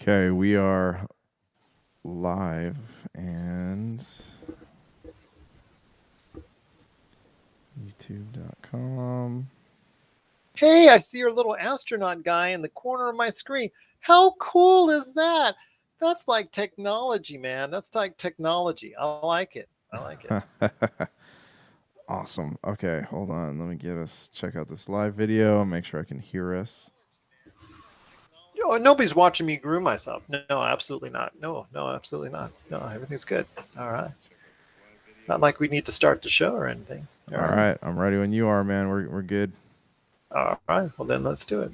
Okay, we are live and youtube.com. Hey, I see your little astronaut guy in the corner of my screen. How cool is that? That's like technology, man. That's like technology. I like it. I like it. Awesome. Okay, hold on. Let me get us check out this live video. Make sure I can hear us. Oh, nobody's watching me groom myself. No, absolutely not. No, absolutely not. No, everything's good. All right. Not like we need to start the show or anything. All right, I'm ready when you are, man. We're good. All right. Well, then let's do it.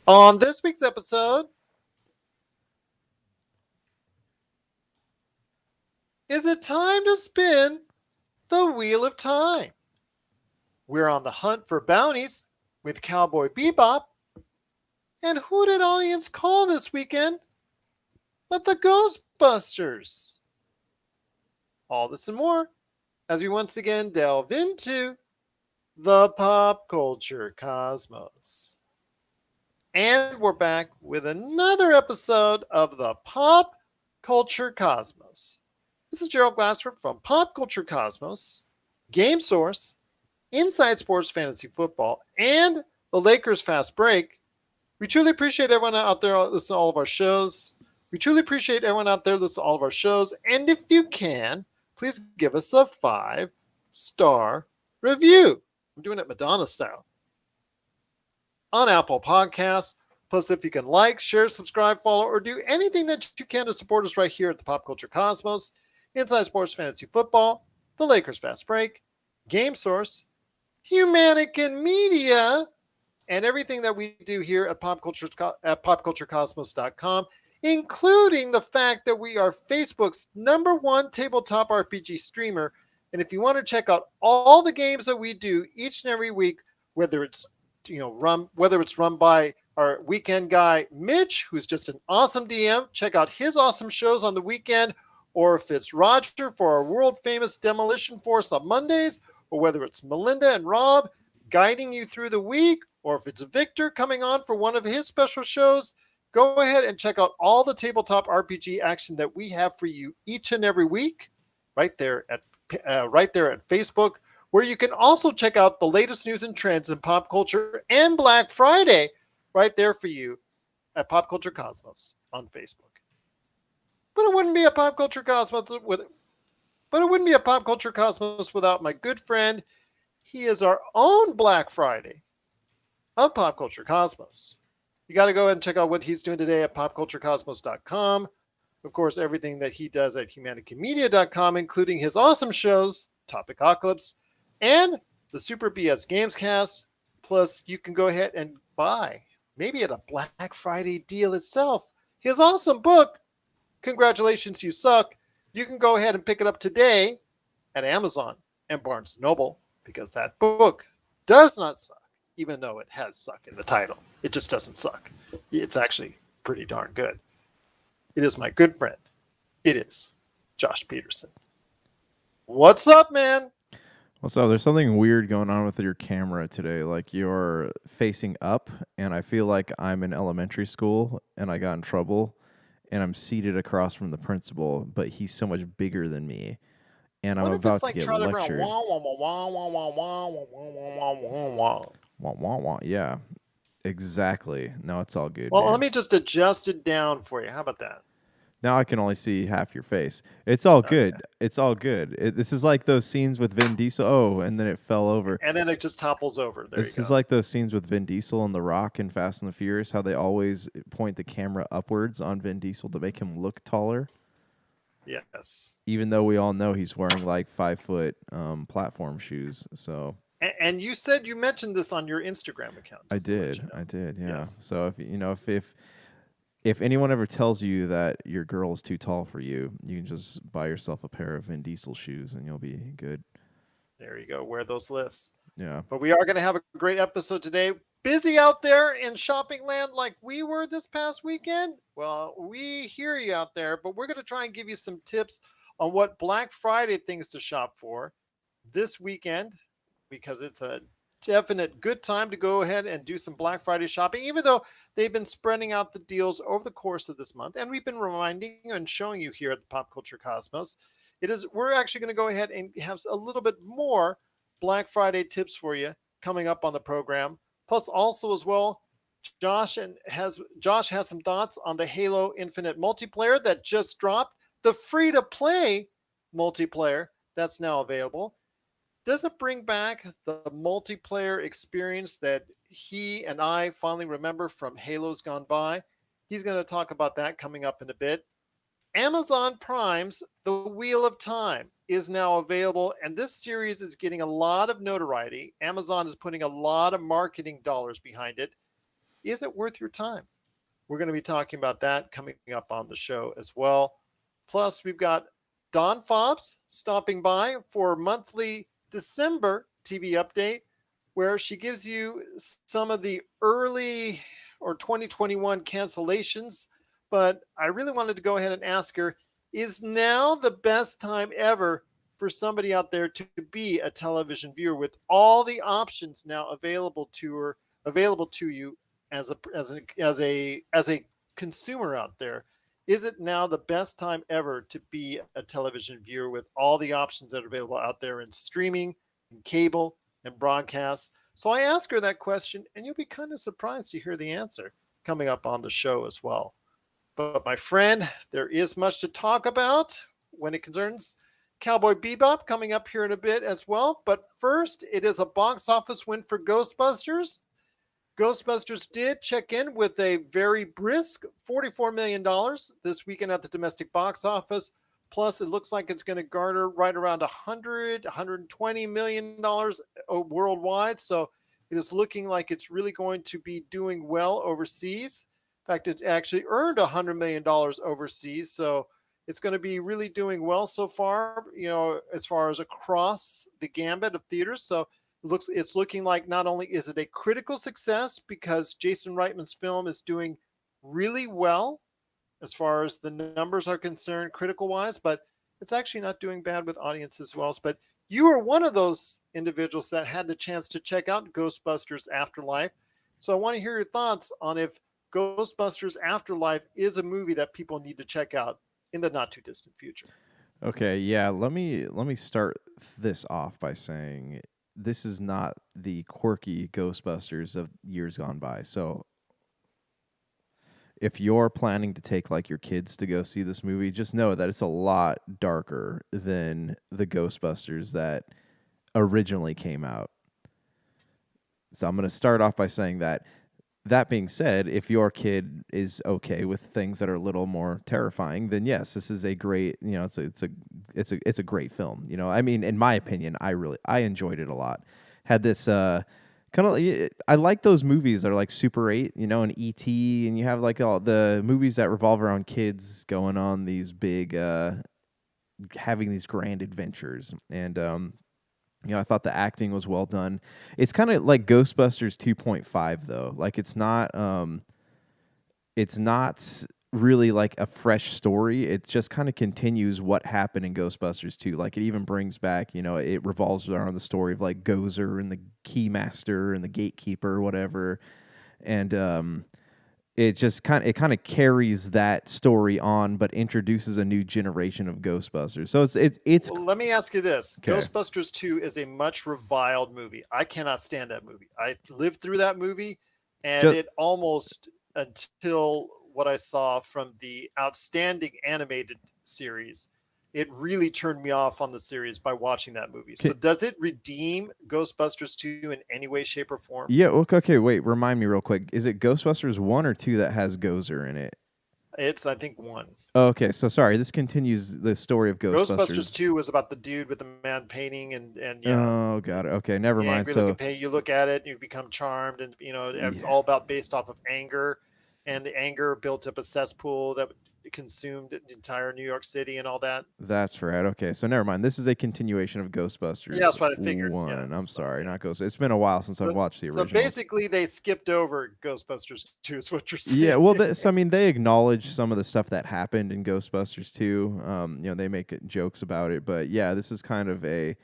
On this week's episode, is it time to spin the Wheel of Time? We're on the hunt for bounties with Cowboy Bebop. And who did audience call this weekend but the Ghostbusters? All this and more as we once again delve into the pop culture cosmos. And we're back with another episode of the Pop Culture Cosmos. This is Gerald Glassford from Pop Culture Cosmos, Game Source, Inside Sports Fantasy Football, and the Lakers Fast Break. We truly appreciate everyone out there listening to all of our shows. We truly appreciate everyone out there listening to all of our shows. And if you can, please give us a 5-star review. I'm doing it Madonna style. On Apple Podcasts. Plus, if you can like, share, subscribe, follow, or do anything that you can to support us right here at the Pop Culture Cosmos, Inside Sports Fantasy Football, the Lakers Fast Break, Game Source, Humanican Media, and everything that we do here at popculturecosmos.com, including the fact that we are Facebook's #1 tabletop RPG streamer. And if you want to check out all the games that we do each and every week, whether it's run by our weekend guy Mitch, who's just an awesome DM, check out his awesome shows on the weekend, or if it's Roger for our world famous Demolition Force on Mondays, or whether it's Melinda and Rob guiding you through the week, or if it's Victor coming on for one of his special shows, go ahead and check out all the tabletop RPG action that we have for you each and every week, right there at Facebook, where you can also check out the latest news and trends in pop culture and Black Friday, right there for you at Pop Culture Cosmos on Facebook. But it wouldn't be a Pop Culture Cosmos without my good friend. He is our own Black Friday of Pop Culture Cosmos. You got to go ahead and check out what he's doing today at popculturecosmos.com. Of course, everything that he does at humanitymedia.com, including his awesome shows, Topicocalypse, and the Super BS Gamescast. Plus, you can go ahead and buy, maybe at a Black Friday deal itself, his awesome book, Congratulations, You Suck. You can go ahead and pick it up today at Amazon and Barnes & Noble, because that book does not suck, even though it has suck in the title. It just doesn't suck. It's actually pretty darn good. It is my good friend. It is Josh Peterson. What's up, man? What's up? There's something weird going on with your camera today. Like you're facing up, and I feel like I'm in elementary school and I got in trouble, and I'm seated across from the principal, but he's so much bigger than me, and I'm about to get lectured. Wah, wah, wah. Yeah, exactly. No, it's all good. Well, man. let me just adjust it down for you. How about that? Now I can only see half your face. It's all good. Okay. It's all good. This is like those scenes with Vin Diesel. Oh, and then it fell over. And then it just topples over. This is like those scenes with Vin Diesel and The Rock in Fast and the Furious, how they always point the camera upwards on Vin Diesel to make him look taller. Yes. Even though we all know he's wearing like 5-foot platform shoes. So. And you said you mentioned this on your Instagram account. I did. Yeah. Yes. So if anyone ever tells you that your girl is too tall for you, you can just buy yourself a pair of Vin Diesel shoes and you'll be good. There you go. Wear those lifts. Yeah. But we are going to have a great episode today. Busy out there in shopping land like we were this past weekend? Well, we hear you out there, but we're going to try and give you some tips on what Black Friday things to shop for this weekend, because it's a definite good time to go ahead and do some Black Friday shopping, even though They've been spreading out the deals over the course of this month, and we've been reminding and showing you here at the Pop Culture Cosmos. We're actually going to go ahead and have a little bit more Black Friday tips for you coming up on the program. Plus, also as well, Josh has some thoughts on the Halo Infinite multiplayer that just dropped, the free to play multiplayer that's now available. Does it bring back the multiplayer experience that he and I finally remember from Halo's Gone By? He's going to talk about that coming up in a bit. Amazon Prime's The Wheel of Time is now available, and this series is getting a lot of notoriety. Amazon is putting a lot of marketing dollars behind it. Is it worth your time? We're going to be talking about that coming up on the show as well. Plus, we've got Don Fobbs stopping by for a monthly December TV update where she gives you some of the early or 2021 cancellations. But I really wanted to go ahead and ask her, is now the best time ever for somebody out there to be a television viewer with all the options now available to you as a consumer out there? Is it now the best time ever to be a television viewer with all the options that are available out there in streaming, and cable, and broadcast? So I asked her that question, and you'll be kind of surprised to hear the answer coming up on the show as well. But my friend, there is much to talk about when it concerns Cowboy Bebop coming up here in a bit as well. But first, it is a box office win for Ghostbusters. Ghostbusters did check in with a very brisk $44 million this weekend at the domestic box office. Plus, it looks like it's going to garner right around $120 million worldwide. So it is looking like it's really going to be doing well overseas. In fact, it actually earned $100 million overseas. So it's going to be really doing well so far, as far as across the gambit of theaters. So it's looking like not only is it a critical success because Jason Reitman's film is doing really well as far as the numbers are concerned, critical wise, but it's actually not doing bad with audiences as well. But you are one of those individuals that had the chance to check out Ghostbusters Afterlife. So I want to hear your thoughts on if Ghostbusters Afterlife is a movie that people need to check out in the not too distant future. Okay, yeah, let me start this off by saying this is not the quirky Ghostbusters of years gone by. So if you're planning to take like your kids to go see this movie, just know that it's a lot darker than the Ghostbusters that originally came out. So I'm going to start off by saying that. That being said, if your kid is okay with things that are a little more terrifying, then yes, this is a great, it's a great film. I mean, in my opinion, I enjoyed it a lot. Had this kind of, I like those movies that are like Super 8, and E.T., and you have like all the movies that revolve around kids going on these big, having these grand adventures. And I thought the acting was well done. It's kind of like Ghostbusters 2.5 though. Like it's not really like a fresh story. It just kind of continues what happened in Ghostbusters 2. Like it even brings back, it revolves around the story of like Gozer and the Keymaster and the Gatekeeper or whatever. And it just kind of carries that story on, but introduces a new generation of Ghostbusters. So it's. Well, let me ask you this: Okay. Ghostbusters 2 is a much reviled movie. I cannot stand that movie. I lived through that movie, and it almost until what I saw from the outstanding animated series, it really turned me off on the series by watching that movie. So does it redeem Ghostbusters 2 in any way, shape, or form? Yeah, okay, wait, remind me real quick. Is it Ghostbusters 1 or 2 that has Gozer in it? It's, I think, 1. Okay, so sorry, this continues the story of Ghostbusters. Ghostbusters 2 was about the dude with the man painting and yeah. Oh, got it. Okay, never mind. So you look at it, you become charmed, and it's all about based off of anger, and the anger built up a cesspool that consumed the entire New York City and all that. That's right. Okay, so never mind. This is a continuation of Ghostbusters. Yeah, that's what I figured. 1. Yeah, I'm sorry, not Ghost. It's been a while since I've watched the original. So basically, they skipped over Ghostbusters 2, is what you're saying. Yeah, well, I mean, they acknowledge some of the stuff that happened in Ghostbusters 2. They make jokes about it, but yeah, this is kind of a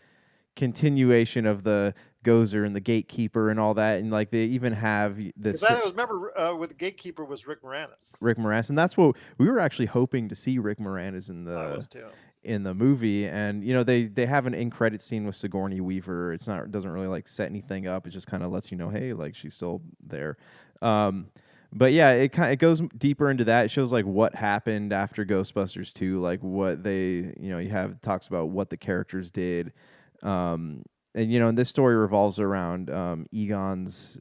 continuation of the Gozer and the gatekeeper and all that, and like they even have Because I was remember with the gatekeeper was Rick Moranis. Rick Moranis, and that's what we were actually hoping to see Rick Moranis I was too. in the movie. And they have an in credit scene with Sigourney Weaver. It doesn't really like set anything up. It just kind of lets you know, hey, like she's still there. But yeah, it goes deeper into that. It shows like what happened after Ghostbusters 2, like what they you have talks about what the characters did. And and this story revolves around Egon's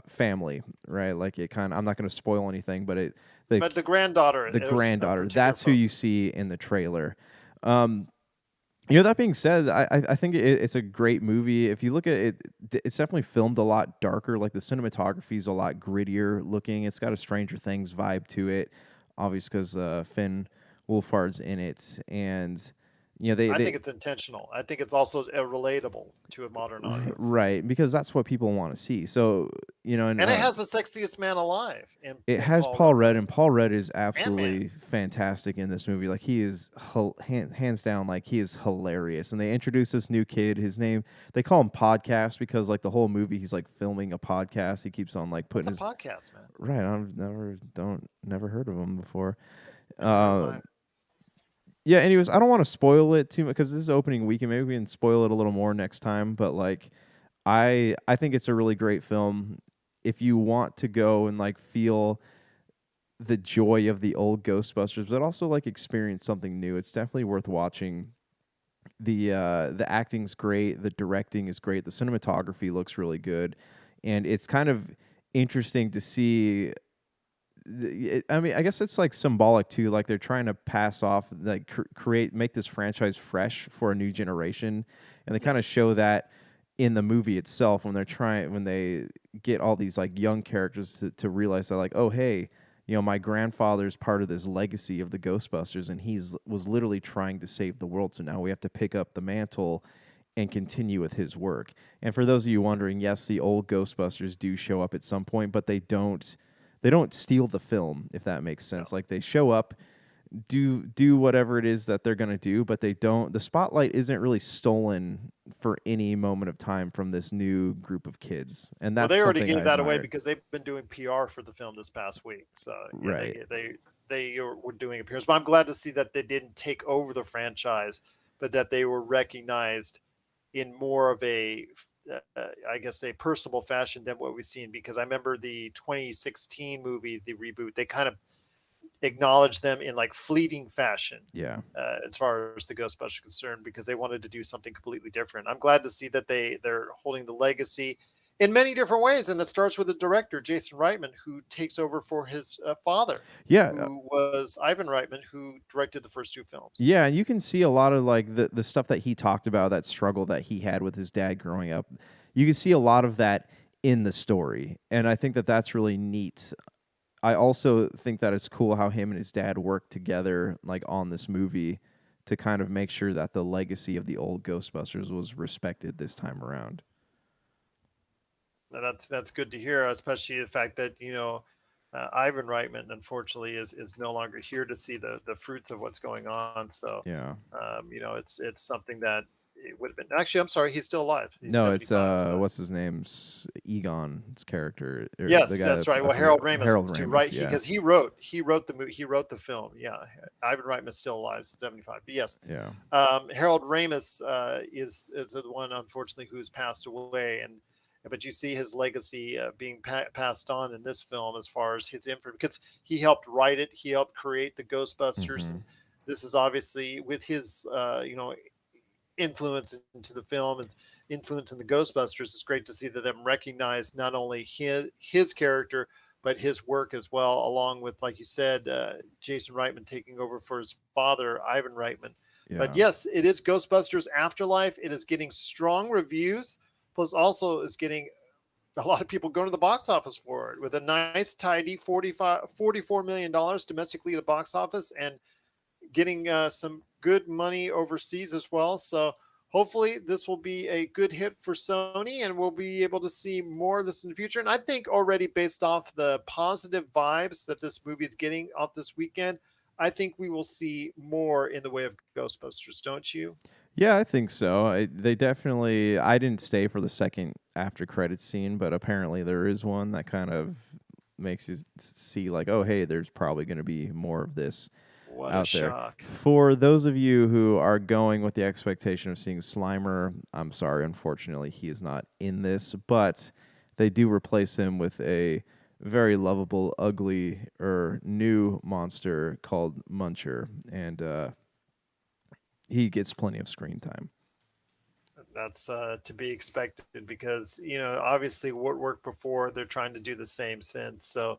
family, right? Like it kind of, I'm not going to spoil anything, but But the granddaughter, the it was a granddaughter, particular that's who you see in the trailer. Um, that being said, I think it's a great movie. If you look at it, it's definitely filmed a lot darker. Like the cinematography is a lot grittier looking. It's got a Stranger Things vibe to it, obviously because Finn Wolfhard's in it, and I think it's intentional. I think it's also relatable to a modern audience. right, because that's what people want to see. So and And it has the sexiest man alive it in has Paul Paul Rudd. Rudd, and Paul Rudd is Man. absolutely fantastic in this movie. Like he is hands down, like he is hilarious. And they introduce this new kid. His name, they call him Podcast because like the whole movie he's like filming a podcast. He keeps on like What's putting a his podcast, man? right. I've never heard of him before. Never heard of Uh, mine. yeah. Anyways, I don't want to spoil it too much because this is opening weekend. Maybe we can spoil it a little more next time. But like, I think it's a really great film. If you want to go and like feel the joy of the old Ghostbusters, but also like experience something new, it's definitely worth watching. The acting's great, the directing is great, the cinematography looks really good, and it's kind of interesting to see. I mean, I guess it's like symbolic too. Like they're trying to pass off, like make this franchise fresh for a new generation, and they kind of Yes. show that in the movie itself when they get all these like young characters to realize that like, oh hey, my grandfather's part of this legacy of the Ghostbusters, and he's was literally trying to save the world. So now we have to pick up the mantle and continue with his work. And for those of you wondering, yes, the old Ghostbusters do show up at some point, but they don't steal the film, if that makes sense. No. Like they show up, do whatever it is that they're going to do, but they don't, the spotlight isn't really stolen for any moment of time from this new group of kids. And Well, that's they already something I gave that away admire. because they've been doing PR for the film this past week. So yeah, Right. they were doing appearances. But I'm glad to see that they didn't take over the franchise, but that they were recognized in more of I guess, a personable fashion than what we've seen. Because I remember the 2016 movie, the reboot, they kind of acknowledged them in like fleeting fashion Yeah. as far as the Ghostbusters are concerned, because they wanted to do something completely different. I'm glad to see that they're holding the legacy in many different ways, and it starts with the director Jason Reitman, who takes over for his father, Yeah. who was Ivan Reitman, who directed the first two films. Yeah, and you can see a lot of like the stuff that he talked about, that struggle that he had with his dad growing up. You can see a lot of that in the story, and I think that that's really neat. I also think that it's cool how him and his dad worked together, like on this movie, to kind of make sure that the legacy of the old Ghostbusters was respected this time around. And that's good to hear, especially the fact that Ivan Reitman unfortunately is no longer here to see the fruits of what's going on. So Yeah. it's something that it would have been. Actually, I'm sorry, he's still alive. He's No, it's 75. So what's his name's Egon's character, or the yes, guy that's that right. Well, Harold Ramis Harold is too, Ramis. right? Yeah. Because he wrote the movie, he wrote the film. Yeah, Ivan Reitman's still alive, 75. But yes, Yeah. Harold Ramis is the one, unfortunately, who's passed away, and but you see his legacy being passed on in this film as far as his influence, because he helped write it, he helped create the Ghostbusters, Hmm. and this is obviously with his influence into the film and influence in the Ghostbusters. It's great to see that them recognize not only his character but his work as well, along with, like you said, Jason Reitman taking over for his father, Ivan Reitman. But Yeah. yes, it is Ghostbusters Afterlife. It is getting strong reviews, plus also is getting a lot of people going to the box office for it with a nice tidy $44 million domestically at the box office, and getting some good money overseas as well. So hopefully this will be a good hit for Sony, and we'll be able to see more of this in the future. And I think already, based off the positive vibes that this movie is getting off this weekend, I think we will see more in the way of Ghostbusters, don't you? Yeah, I think so. They definitely. I didn't stay for the second after credits scene, but apparently there is one that kind of makes you see like, oh, hey, there's probably going to be more of this What a out there. shock. For those of you who are going with the expectation of seeing Slimer, I'm sorry, unfortunately, he is not in this, but they do replace him with a very lovable, ugly, or new monster called Muncher, and he gets plenty of screen time. That's to be expected because, obviously what worked before, they're trying to do the same since. So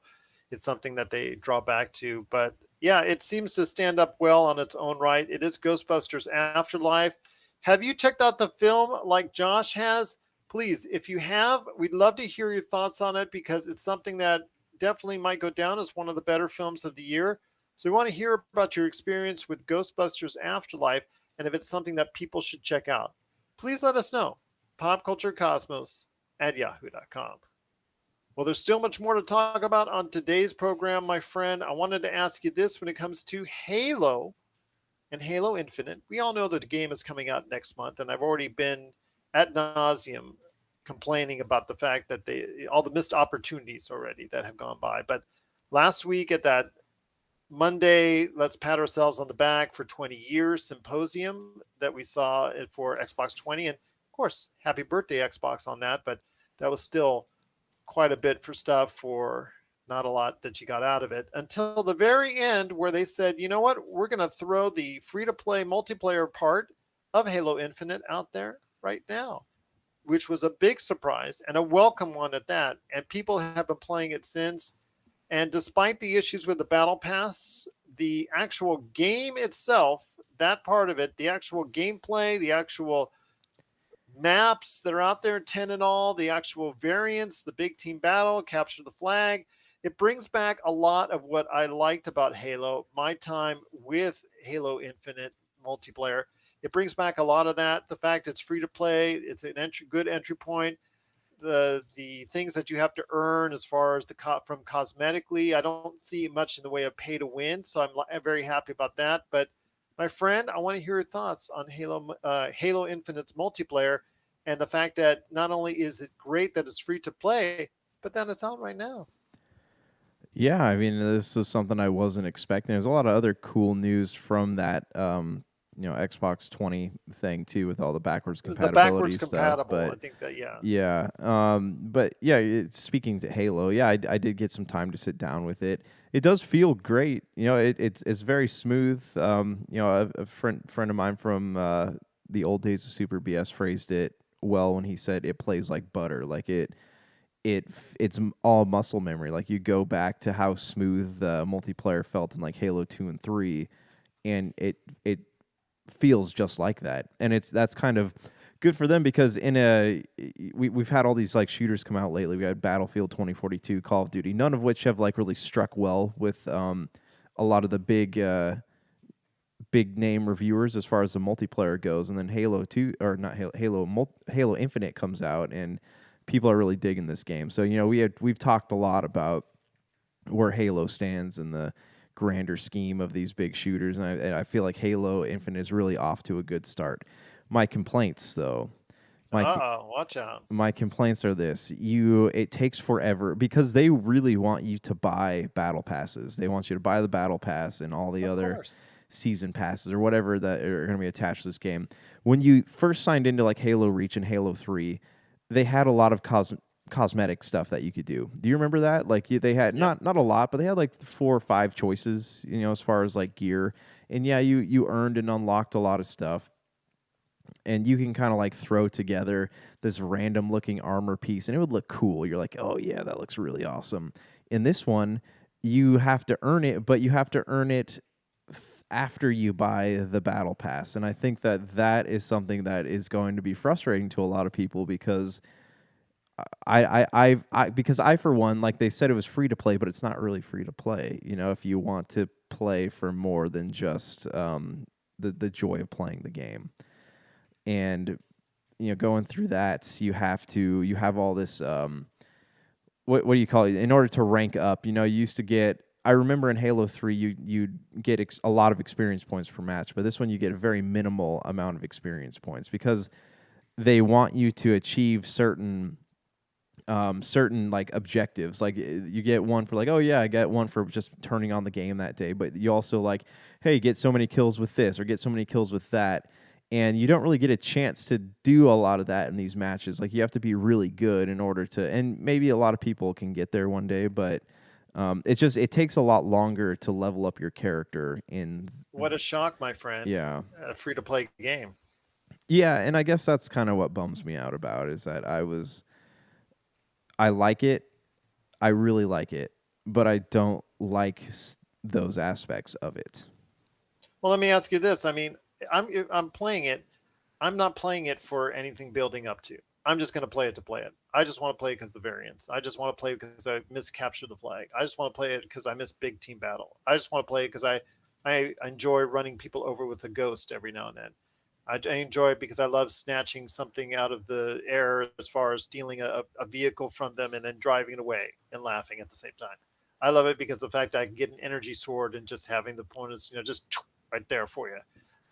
it's something that they draw back to. But yeah, it seems to stand up well on its own right. It is Ghostbusters Afterlife. Have you checked out the film like Josh has? Please, if you have, we'd love to hear your thoughts on it because it's something that definitely might go down as one of the better films of the year. So we want to hear about your experience with Ghostbusters Afterlife and if it's something that people should check out. Please let us know. Popculturecosmos at yahoo.com. Well, there's still much more to talk about on today's program, my friend. I wanted to ask you this when it comes to Halo and Halo Infinite. We all know that the game is coming out next month, and I've already been ad nauseum complaining about the fact that all the missed opportunities already that have gone by. But last week at that Monday, let's pat ourselves on the back for 20 years symposium that we saw for Xbox 20. And of course, happy birthday, Xbox, on that. But that was still quite a bit for stuff for not a lot that you got out of it until the very end, where they said, you know what, we're going to throw the free to play multiplayer part of Halo Infinite out there right now, which was a big surprise and a welcome one at that. And people have been playing it since. And despite the issues with the battle pass, the actual game itself, that part of it, the actual gameplay, the actual maps that are out there, 10 in all, the actual variants, the big team battle, capture the flag, it brings back a lot of what I liked about Halo, my time with Halo Infinite multiplayer. It brings back a lot of that. The fact it's free to play, it's an good entry point. The things that you have to earn as far as from cosmetically, I don't see much in the way of pay to win, so I'm very happy about that. But my friend, I want to hear your thoughts on Halo Infinite's multiplayer and the fact that not only is it great that it's free to play, but that it's out right now. Yeah, I mean, this is something I wasn't expecting. There's a lot of other cool news from that, Xbox 20 thing too, with all the backwards The backwards compatibility stuff. compatible, I But think that, yeah. yeah, speaking to Halo, yeah, I did get some time to sit down with it. It does feel great. It's very smooth. A friend of mine from the old days of Super BS phrased it well when he said it plays like butter. Like it's all muscle memory. Like you go back to how smooth the multiplayer felt in like Halo 2 and 3, and it feels just like that. And that's kind of good for them because we've had all these like shooters come out lately. We had Battlefield 2042, Call of Duty, none of which have like really struck well with a lot of the big name reviewers as far as the multiplayer goes. And then Halo 2 or not Halo Infinite comes out and people are really digging this game. So, we've talked a lot about where Halo stands in the grander scheme of these big shooters, and I feel like Halo Infinite is really off to a good start. My complaints, though, my Watch out. my complaints are this: it takes forever because they really want you to buy battle passes. They want you to buy the battle pass and all the Of other course. season passes or whatever that are going to be attached to this game. When you first signed into like Halo Reach and Halo 3, they had a lot of cosmetic stuff that you could do. Do you remember that? Like they had Yep. not a lot, but they had like 4 or 5 choices, as far as like gear. And yeah, you earned and unlocked a lot of stuff. And you can kind of like throw together this random looking armor piece and it would look cool. You're like, "Oh yeah, that looks really awesome." In this one, you have to earn it, but you have to earn it after you buy the battle pass. And I think that is something that is going to be frustrating to a lot of people because because I for one, like they said it was free to play, but it's not really free to play. If you want to play for more than just the joy of playing the game, and going through that, you have all this what do you call it in order to rank up. You used to get I remember in Halo 3 you get a lot of experience points per match, but this one you get a very minimal amount of experience points because they want you to achieve certain like objectives. Like you get one for like, oh yeah, I get one for just turning on the game that day, but you also like, hey, get so many kills with this or get so many kills with that. And you don't really get a chance to do a lot of that in these matches. Like you have to be really good in order to, and maybe a lot of people can get there one day, but it takes a lot longer to level up your character in. What a shock, my friend. Yeah. A free to play game. Yeah, and I guess that's kind of what bums me out about is that I like it, I really like it, but I don't like those aspects of it. Well, let me ask you this. I mean, I'm playing it. I'm not playing it for anything building up to. I'm just going to play it to play it. I just want to play it because the variants. I just want to play it because I miss capture the flag. I just want to play it because I miss big team battle. I just want to play it because I enjoy running people over with a ghost every now and then. I enjoy it because I love snatching something out of the air as far as stealing a vehicle from them and then driving it away and laughing at the same time. I love it because the fact that I can get an energy sword and just having the opponents, just right there for you.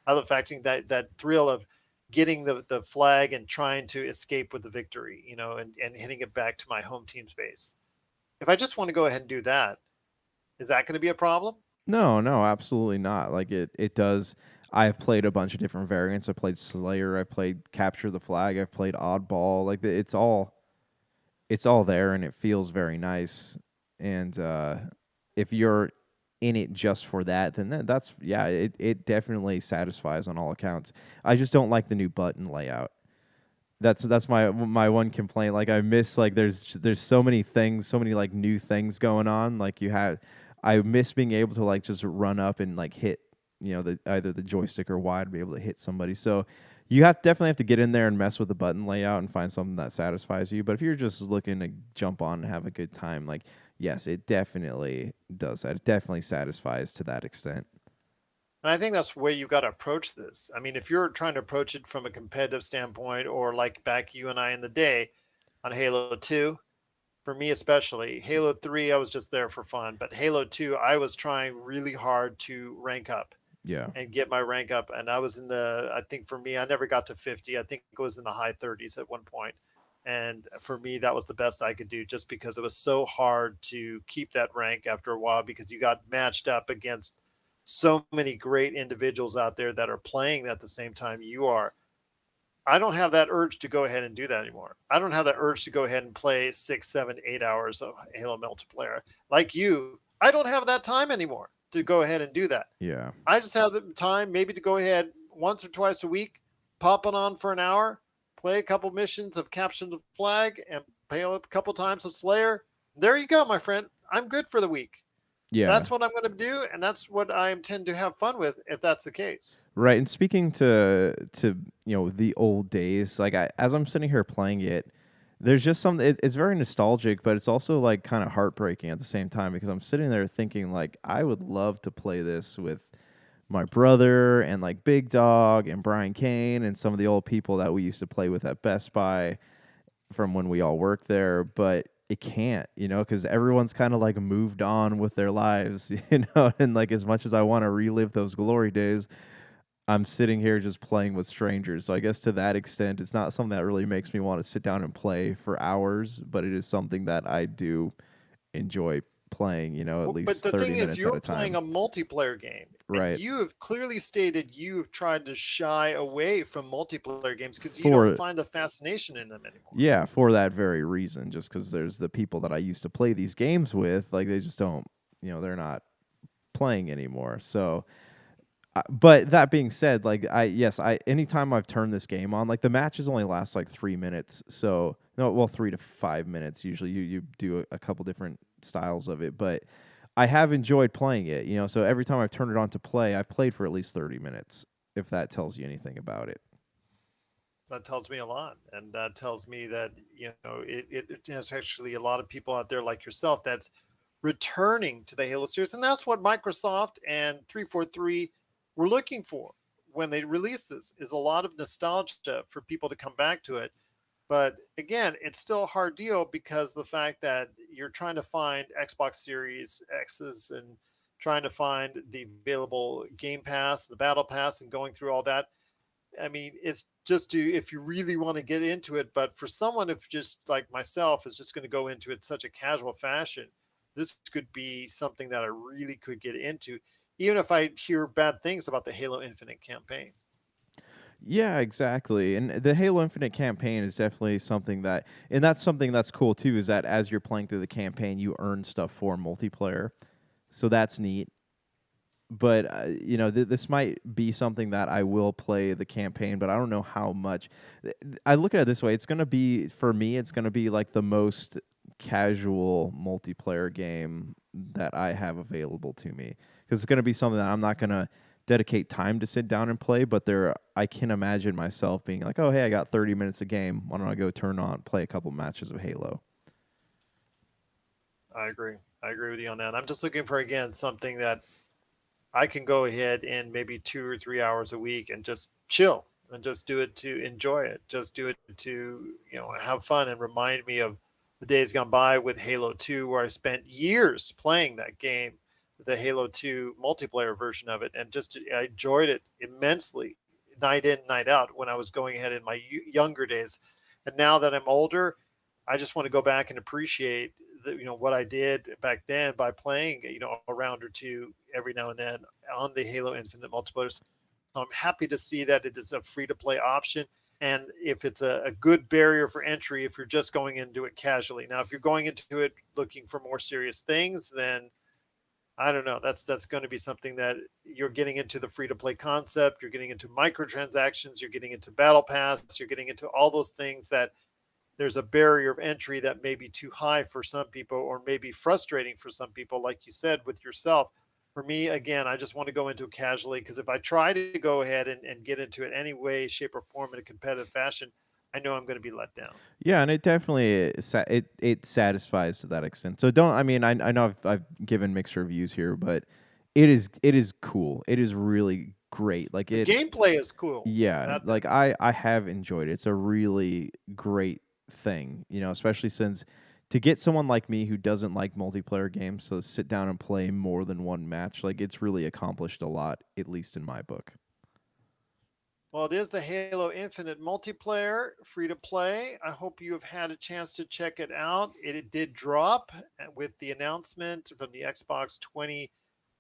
I love the fact that thrill of getting the flag and trying to escape with the victory, and hitting it back to my home team's base. If I just want to go ahead and do that, is that going to be a problem? No, no, absolutely not. Like it does. I've played a bunch of different variants. I played Slayer. I played Capture the Flag. I've played Oddball. Like it's all there, and it feels very nice. And if you're in it just for that, then that's yeah, it definitely satisfies on all accounts. I just don't like the new button layout. That's my one complaint. Like I miss like there's so many things, so many like new things going on. Like I miss being able to like just run up and like hit the either the joystick or Y to be able to hit somebody. So you definitely have to get in there and mess with the button layout and find something that satisfies you. But if you're just looking to jump on and have a good time, like yes, it definitely does that. It definitely satisfies to that extent. And I think that's the way you got to approach this. I mean, if you're trying to approach it from a competitive standpoint, or like back you and I in the day on Halo 2, for me especially, Halo 3, I was just there for fun. But Halo 2, I was trying really hard to rank up Yeah. and get my rank up. And I was I think for me, I never got to 50. I think it was in the high 30s at one point. And for me, that was the best I could do just because it was so hard to keep that rank after a while because you got matched up against so many great individuals out there that are playing at the same time you are. I don't have that urge to go ahead and do that anymore. I don't have that urge to go ahead and play 6, 7, 8 hours of Halo multiplayer. Like you, I don't have that time anymore to go ahead and do that. Yeah. I just have the time maybe to go ahead once or twice a week, pop it on for an hour, play a couple missions of Capture the Flag, and play a couple times of Slayer. There you go, my friend. I'm good for the week. Yeah. That's what I'm going to do, and that's what I intend to have fun with if that's the case. Right. And speaking to the old days, like as I'm sitting here playing it, there's just some it's very nostalgic, but it's also like kind of heartbreaking at the same time because I'm sitting there thinking like I would love to play this with my brother and like Big Dog and Brian Kane and some of the old people that we used to play with at Best Buy from when we all worked there, but it can't, because everyone's kind of like moved on with their lives, and like as much as I want to relive those glory days, I'm sitting here just playing with strangers. So I guess to that extent, it's not something that really makes me want to sit down and play for hours, but it is something that I do enjoy playing, at But least the 30 thing is, minutes at you're a playing time. a multiplayer game, and Right. you have clearly stated you've tried to shy away from multiplayer games because you don't For find the fascination in them anymore. Yeah, for that very reason, just because there's the people that I used to play these games with, like they just don't, they're not playing anymore. So, but that being said, like anytime I've turned this game on, like the matches only last like 3 minutes. So no, well, 3 to 5 minutes usually. You do a couple different styles of it, but I have enjoyed playing it. So every time I've turned it on to play, I've played for at least 30 minutes. If that tells you anything about it. That tells me a lot, and that tells me that there's actually a lot of people out there like yourself that's returning to the Halo series, and that's what Microsoft and 343 were looking for when they released this. Is a lot of nostalgia for people to come back to it. But again, it's still a hard deal because the fact that you're trying to find Xbox Series X's and trying to find the available Game Pass, the Battle Pass, and going through all that. I mean, it's just to if you really want to get into it. But for someone if just like myself is just going to go into it such a casual fashion, this could be something that I really could get into, even if I hear bad things about the Halo Infinite campaign. Yeah, exactly. And the Halo Infinite campaign is definitely something that, and that's something that's cool too, is that as you're playing through the campaign, you earn stuff for multiplayer. So that's neat. But this might be something that I will play the campaign, but I don't know how much. I look at it this way: it's gonna be for me. It's gonna be like the most casual multiplayer game that I have available to me because it's gonna be something that I'm not gonna dedicate time to sit down and play. But I can imagine myself being like, "Oh, hey, I got 30 minutes a game. Why don't I go turn on play a couple matches of Halo?" I agree. I agree with you on that. I'm just looking for again something that I can go ahead and maybe 2 or 3 hours a week and just chill and just do it to enjoy it. Just do it to, have fun and remind me of the days gone by with Halo 2 where I spent years playing that game, the Halo 2 multiplayer version of it, and just I enjoyed it immensely night in, night out when I was going ahead in my younger days. And now that I'm older, I just want to go back and appreciate what I did back then by playing a round or two every now and then on the Halo Infinite multiplayer. So I'm happy to see that it is a free to play option. And if it's a good barrier for entry, if you're just going into it casually. Now, if you're going into it looking for more serious things, then I don't know. That's going to be something that you're getting into the free to play concept. You're getting into microtransactions. You're getting into battle pass. You're getting into all those things that there's a barrier of entry that may be too high for some people or maybe frustrating for some people, like you said with yourself. For me, again, I just want to go into it casually because if I try to go ahead and get into it any way, shape, or form in a competitive fashion, I know I'm going to be let down. Yeah, and it definitely it satisfies to that extent. So don't. I mean, I know I've given mixed reviews here, but it is cool. It is really great. Like The it. gameplay is cool. Yeah, That like I have enjoyed it. It's a really great thing, especially since to get someone like me who doesn't like multiplayer games to sit down and play more than one match, like it's really accomplished a lot, at least in my book. Well, it is the Halo Infinite multiplayer, free to play. I hope you have had a chance to check it out. It did drop with the announcement from the Xbox 20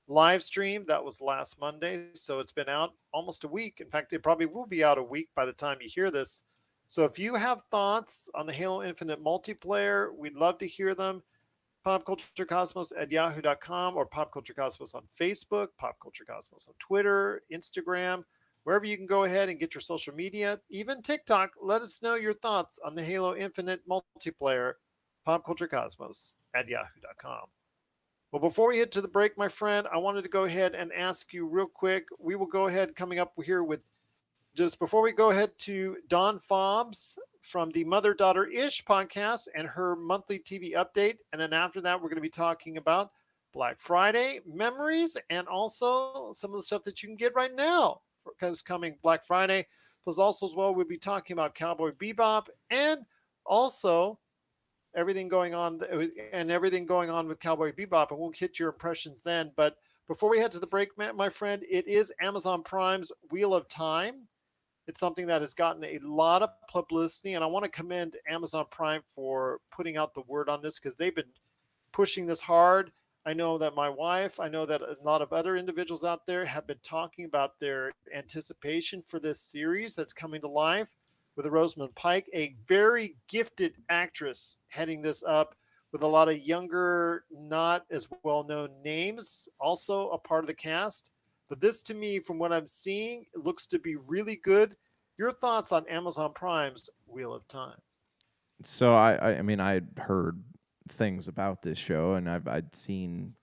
live stream. That was last Monday. So it's been out almost a week. In fact, it probably will be out a week by the time you hear this. So if you have thoughts on the Halo Infinite multiplayer, we'd love to hear them. Popculturecosmos at yahoo.com or Pop Culture Cosmos on Facebook, Pop Culture Cosmos on Twitter, Instagram, wherever you can go ahead and get your social media, even TikTok. Let us know your thoughts on the Halo Infinite multiplayer, Pop Culture Cosmos at yahoo.com. Well, before we head to the break, my friend, I wanted to go ahead and ask you real quick. We will go ahead coming up here with just before we go ahead to Dawn Fobbs from the Mother Daughter Ish podcast and her monthly TV update. And then after that, we're going to be talking about Black Friday memories and also some of the stuff that you can get right now because coming Black Friday. Plus, also as well, we'll be talking about Cowboy Bebop and also everything going on with Cowboy Bebop, and we'll hit your impressions then. But before we head to the break, my friend, it is Amazon Prime's Wheel of Time. It's something that has gotten a lot of publicity, and I want to commend Amazon Prime for putting out the word on this because they've been pushing this hard. I know that my wife, I know that a lot of other individuals out there have been talking about their anticipation for this series that's coming to life with Rosamund Pike, a very gifted actress heading this up with a lot of younger, not as well known names, also a part of the cast. But this to me, from what I'm seeing, it looks to be really good. Your thoughts on Amazon Prime's Wheel of Time? So I mean I'd heard things about this show and I'd seen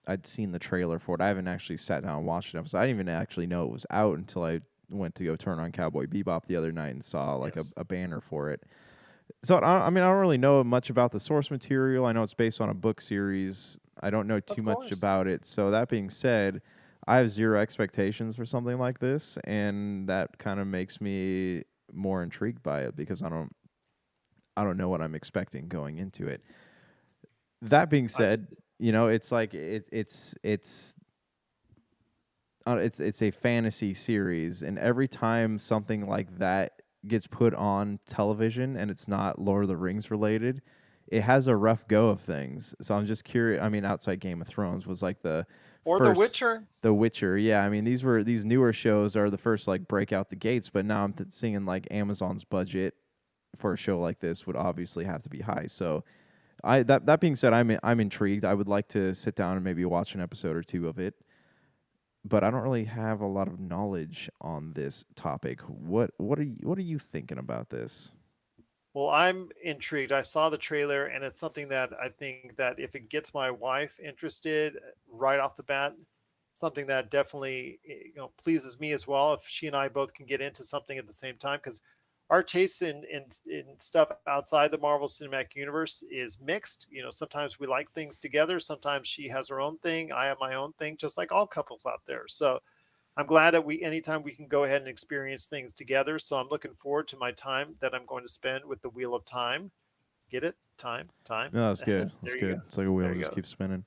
the trailer for it. I haven't actually sat down and watched it, so I didn't even actually know it was out until I went to go turn on Cowboy Bebop the other night and saw like a, Yes, a banner for it. So I mean I don't really know much about the source material. I know it's based on a book series. I don't know too of much course. about it. So that being said, I have zero expectations for something like this, and that kind of makes me more intrigued by it because I don't. I don't know what I'm expecting going into it. That being I said, it's like it's a fantasy series, and every time something like that gets put on television and it's not Lord of the Rings related, it has a rough go of things. So I'm just curious. I mean, outside Game of Thrones was like the or The first. Witcher. The Witcher, yeah. I mean, these newer shows are the first like break out the gates, but now I'm seeing like Amazon's budget for a show like this would obviously have to be high. So that being said, I'm intrigued. I would like to sit down and maybe watch an episode or two of it, but I don't really have a lot of knowledge on this topic. What are you thinking about this? Well, I'm intrigued. I saw the trailer, and it's something that I think that if it gets my wife interested right off the bat, something that definitely pleases me as well. If she and I both can get into something at the same time, because our tastes in stuff outside the Marvel Cinematic Universe is mixed. Sometimes we like things together. Sometimes she has her own thing. I have my own thing, just like all couples out there. So I'm glad that anytime we can go ahead and experience things together. So I'm looking forward to my time that I'm going to spend with the Wheel of Time. Get it? Time, time. No, that's good. That's There you go. good. It's like a wheel There you just go. keeps spinning.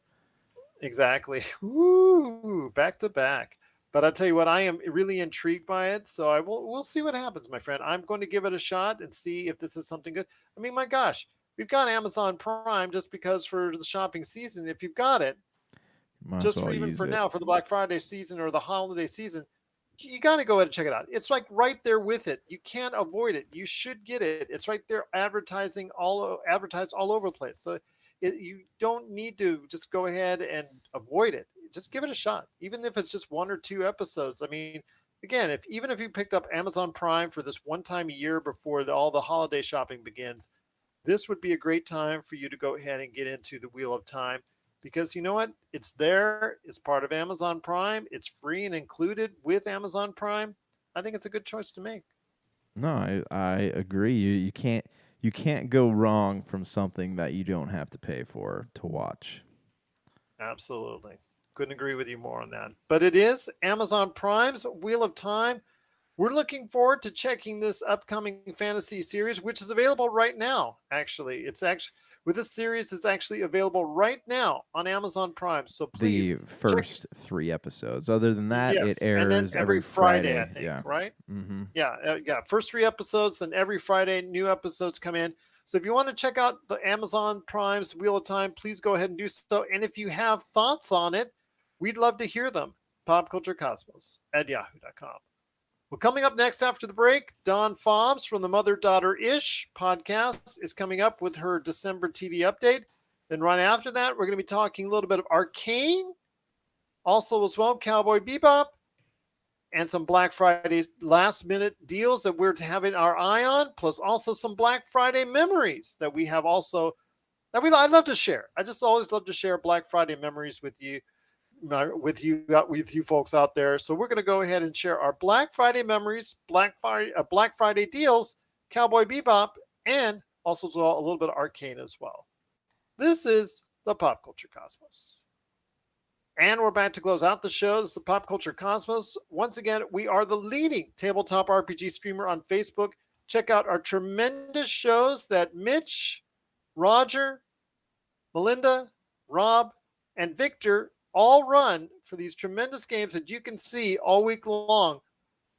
Exactly. Woo! Back to back. But I'll tell you what, I am really intrigued by it. So we'll see what happens, my friend. I'm going to give it a shot and see if this is something good. I mean, my gosh, we've got Amazon Prime just because for the shopping season. If you've got it, Might as just for well even use for it. now, for the Black Friday season or the holiday season, you got to go ahead and check it out. It's like right there with it. You can't avoid it. You should get it. It's right there, advertised all over the place. So you don't need to just go ahead and avoid it. Just give it a shot, even if it's just one or two episodes. I mean, again, if you picked up Amazon Prime for this one time a year before all the holiday shopping begins, this would be a great time for you to go ahead and get into the Wheel of Time because you know what? It's there. It's part of Amazon Prime. It's free and included with Amazon Prime. I think it's a good choice to make. No, I agree. You can't go wrong from something that you don't have to pay for to watch. Absolutely. Couldn't agree with you more on that. But it is Amazon Prime's Wheel of Time. We're looking forward to checking this upcoming fantasy series, which is available right now. Actually, it's actually with this series, it's actually available right now on Amazon Prime. So please The check. first 3 episodes. Other than that, it Yes, and then airs every every Friday, I Friday. think, Yeah. right? Mm-hmm. Yeah, yeah. First three episodes, then every Friday, new episodes come in. So if you want to check out the Amazon Prime's Wheel of Time, please go ahead and do so. And if you have thoughts on it, we'd love to hear them. Popculturecosmos@yahoo.com. Well, coming up next after the break, Dawn Fobbs from the Mother Daughter Ish podcast is coming up with her December TV update. Then right after that, we're going to be talking a little bit of Arcane, also as well Cowboy Bebop, and some Black Friday last minute deals that we're having our eye on, plus also some Black Friday memories that we have also I love to share. I just always love to share Black Friday memories with you folks out there. So we're going to go ahead and share our Black Friday memories, Black Friday deals, Cowboy Bebop, and also as well a little bit of Arcane as well. This is the Pop Culture Cosmos. And we're back to close out the show. This is the Pop Culture Cosmos. Once again, we are the leading tabletop RPG streamer on Facebook. Check out our tremendous shows that Mitch, Roger, Melinda, Rob, and Victor all run for these tremendous games that you can see all week long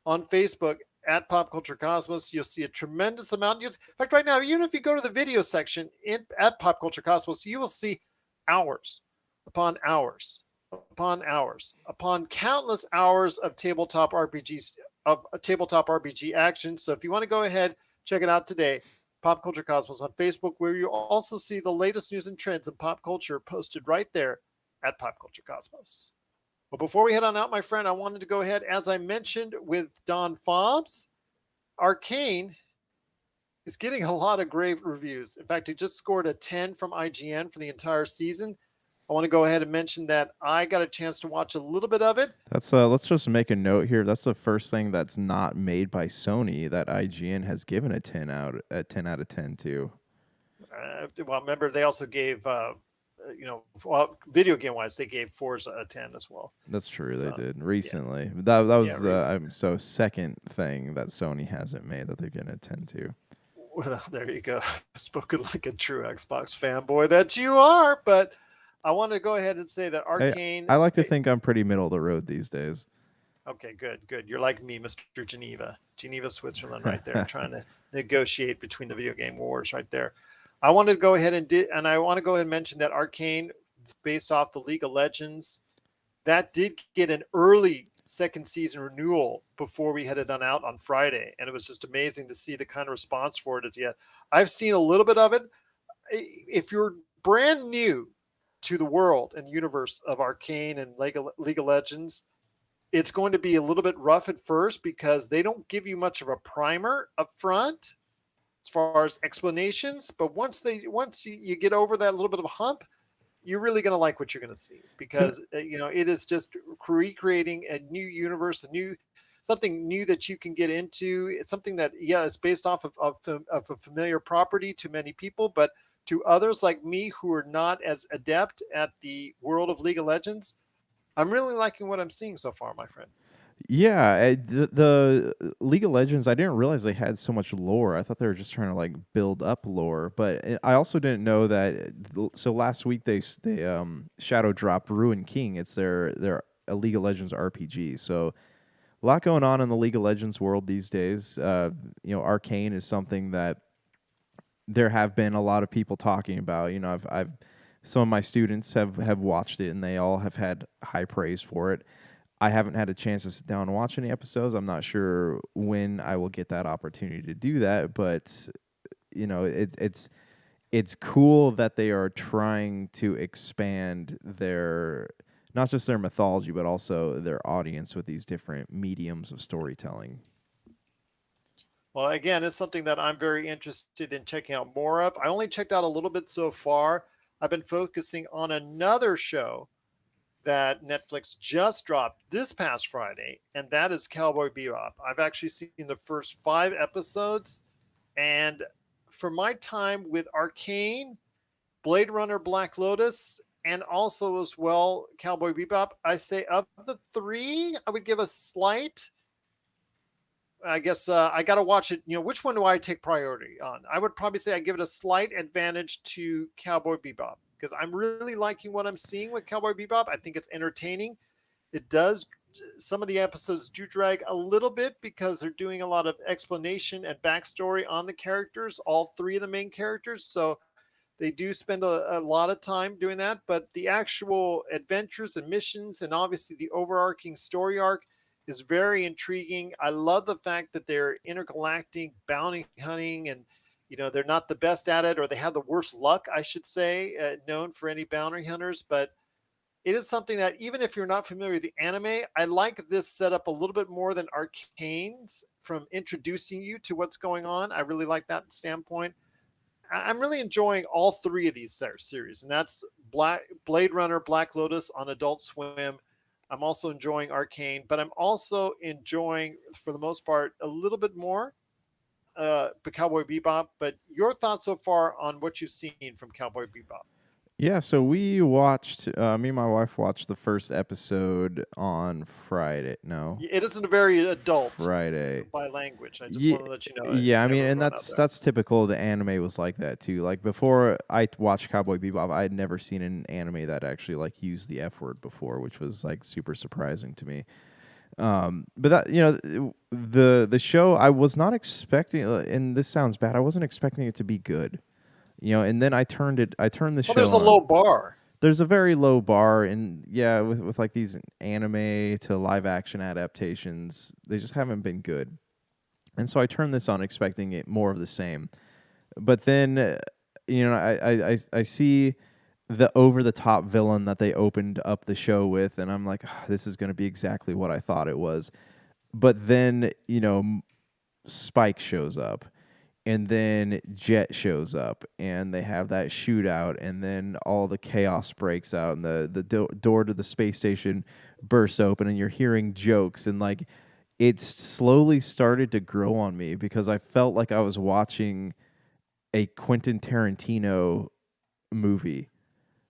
on Facebook at Pop Culture Cosmos. You'll see a tremendous amount. In fact, right now, even if you go to the video section at Pop Culture Cosmos, you will see hours upon hours upon hours upon countless hours of tabletop RPG action. So if you want to go ahead, check it out today. Pop Culture Cosmos on Facebook, where you'll also see the latest news and trends in pop culture posted right there at Pop Culture Cosmos. But before we head on out, my friend, I wanted to go ahead, as I mentioned with Don Fobbs, Arcane is getting a lot of great reviews. In fact, it just scored a 10 from IGN for the entire season. I want to go ahead and mention that I got a chance to watch a little bit of it. That's let's just make a note here. That's the first thing that's not made by Sony that IGN has given a 10 out of 10 to. Well, remember they also gave video game wise, they gave Forza a 10 as well. That's true. So, they did recently. That was recently. second thing that Sony hasn't made that they're going to 10 to. Well, there you go. Spoken like a true Xbox fanboy that you are. But I want to go ahead and say that I Arcane. I like to think I'm pretty middle of the road these days. Okay, good, good. You're like me, Mr. Geneva, Switzerland, right there, trying to negotiate between the video game wars, right there. I want to go ahead and I want to go ahead and mention that Arcane, based off the League of Legends, that did get an early second season renewal before we had it done out on Friday, and it was just amazing to see the kind of response for it as yet. I've seen a little bit of it. If you're brand new to the world and universe of Arcane and League of Legends, it's going to be a little bit rough at first because they don't give you much of a primer up front as far as explanations. But once you get over that little bit of a hump, you're really going to like what you're going to see To because it is just recreating a new universe, a new something new that you can get into. It's something that is based off of a familiar property to many people, but to others like me who are not as adept at the world of League of Legends, I'm really liking what I'm seeing so far, my friend. Yeah, the League of Legends, I didn't realize they had so much lore. I thought they were just trying to like build up lore, but I also didn't know that. So last week they shadow dropped Ruin King. It's their a League of Legends RPG. So a lot going on in the League of Legends world these days. Arcane is something that there have been a lot of people talking about. I've some of my students have watched it and they all have had high praise for it. I haven't had a chance to sit down and watch any episodes. I'm not sure when I will get that opportunity to do that, but it's cool that they are trying to expand their not just their mythology but also their audience with these different mediums of storytelling. Well, again, it's something that I'm very interested in checking out more of. I only checked out a little bit so far. I've been focusing on another show that Netflix just dropped this past Friday, and that is Cowboy Bebop. I've actually seen the first 5 episodes, and for my time with Arcane, Blade Runner, Black Lotus, and also as well Cowboy Bebop, I say of the three, I would give a slight. I guess I got to watch it. Which one do I take priority on? I would probably say I give it a slight advantage to Cowboy Bebop because I'm really liking what I'm seeing with Cowboy Bebop. I think it's entertaining. It does. Some of the episodes do drag a little bit because they're doing a lot of explanation and backstory on the characters, all three of the main characters. So they do spend a lot of time doing that, but the actual adventures and missions and obviously the overarching story arc is very intriguing. I love the fact that they're intergalactic bounty hunting and they're not the best at it or they have the worst luck, I should say, known for any bounty hunters, but it is something that even if you're not familiar with the anime, I like this setup a little bit more than Arcane's from introducing you to what's going on. I really like that standpoint. I'm really enjoying all three of these series, and that's Blade Runner, Black Lotus on Adult Swim. I'm also enjoying Arcane, but I'm also enjoying, for the most part, a little bit more Cowboy Bebop. But your thoughts so far on what you've seen from Cowboy Bebop? Yeah, so we watched. Me and my wife watched the first episode on Friday. No, It isn't a very adult Friday. by language. I just Yeah, want to let you know. yeah. I mean, Never and thrown out that's there. that's typical. The anime was like that too. Like before I watched Cowboy Bebop, I had never seen an anime that actually like used the F word before, which was like super surprising to me. But that the show I was not expecting, and this sounds bad. I wasn't expecting it to be good. And then I turned the Well, show there's a on. low bar. There's a very low bar, and yeah, with like these anime to live action adaptations, they just haven't been good. And so I turned this on expecting it more of the same. But then, I see the over the top villain that they opened up the show with, and I'm like, "Ah, this is going to be exactly what I thought it was." But then, Spike shows up, and then Jet shows up, and they have that shootout, and then all the chaos breaks out, and the door to the space station bursts open, and you're hearing jokes, and like it slowly started to grow on me because I felt like I was watching a Quentin Tarantino movie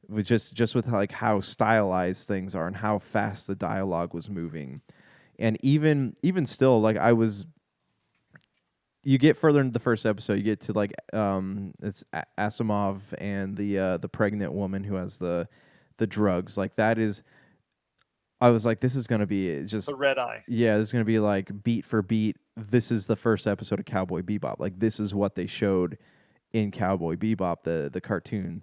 with just with like how stylized things are and how fast the dialogue was moving. And even still, like you get further into the first episode, you get to like it's Asimov and the pregnant woman who has the drugs. Like that is, I was like, this is gonna be The just red eye. yeah, this is gonna be like beat for beat. This is the first episode of Cowboy Bebop. Like this is what they showed in Cowboy Bebop, the cartoon.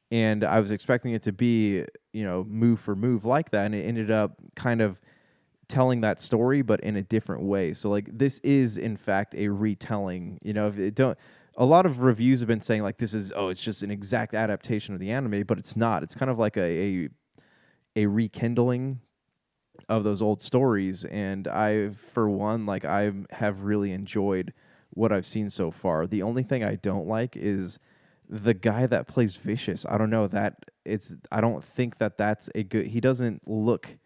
And I was expecting it to be, move for move like that, and it ended up kind of telling that story but in a different way. So like this is in fact a retelling. If it don't a lot of reviews have been saying like this is it's just an exact adaptation of the anime, but it's not. It's kind of like a rekindling of those old stories, and I for one like I have really enjoyed what I've seen so far. The only thing I don't like is the guy that plays Vicious. I don't know that it's I don't think that that's a good he doesn't look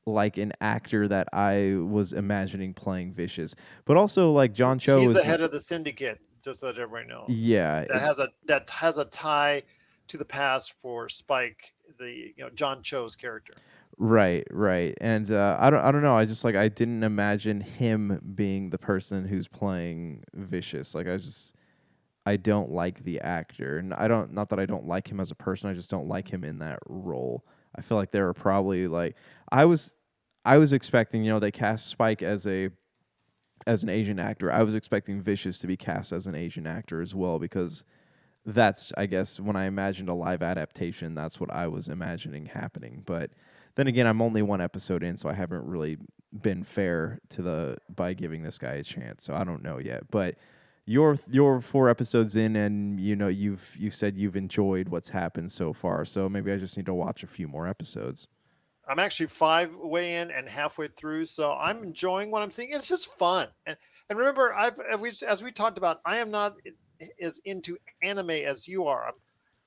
like an actor that I was imagining playing Vicious. But also like John Cho He's the is head of the syndicate, just so that everybody knows. yeah, That has a tie to the past for Spike, John Cho's character. right. And I don't know. I just like I didn't imagine him being the person who's playing Vicious. Like I don't like the actor. And I don't not that I don't like him as a person, I just don't like him in that role. I feel like there were probably like I was I was expecting, they cast Spike as an Asian actor. I was expecting Vicious to be cast as an Asian actor as well because that's I guess when I imagined a live adaptation, that's what I was imagining happening. But then again, I'm only one episode in, so I haven't really been fair to the by giving this guy a chance. So I don't know yet. But you're 4 episodes in, and you said you've enjoyed what's happened so far. So maybe I just need to watch a few more episodes. I'm actually 5 way in and halfway through, so I'm enjoying what I'm seeing. It's just fun, and remember, as we talked about, I am not as into anime as you are.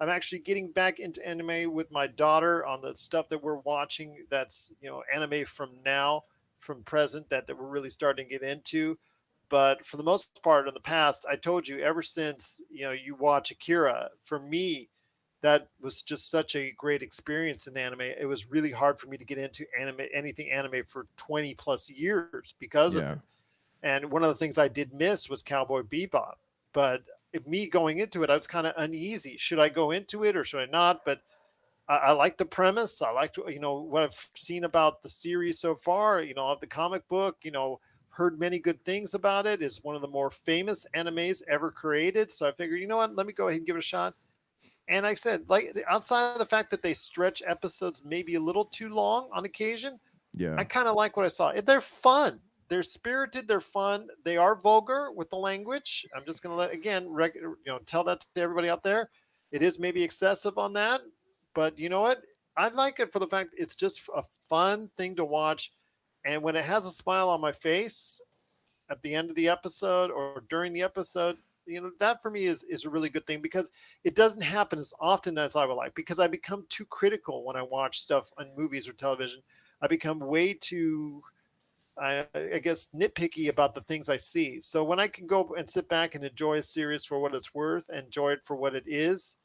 I'm actually getting back into anime with my daughter on the stuff that we're watching. That's anime from now, from present that we're really starting to get into. But for the most part, in the past, I told you ever since you watch Akira, for me that was just such a great experience in anime. It was really hard for me to get into anything anime for 20 plus years because of Yeah. it. And one of the things I did miss was Cowboy Bebop. But me going into it, I was kind of uneasy. Should I go into it or should I not? But I like the premise. I like what I've seen about the series so far. Of the comic book. Heard many good things about it. It's one of the more famous animes ever created. So I figured, you know what? Let me go ahead and give it a shot. And like I said, like outside of the fact that they stretch episodes maybe a little too long on occasion, Yeah. I kind of like what I saw. They're fun. They're spirited. They're fun. They are vulgar with the language. I'm just gonna let again, tell that to everybody out there. It is maybe excessive on that, but you know what? I like it for the fact it's just a fun thing to watch. And when it has a smile on my face, at the end of the episode or during the episode, that for me is a really good thing because it doesn't happen as often as I would like because I become too critical when I watch stuff on movies or television. I become way too I guess nitpicky about the things I see. So when I can go and sit back and enjoy a series for what it's worth, enjoy it for what it is,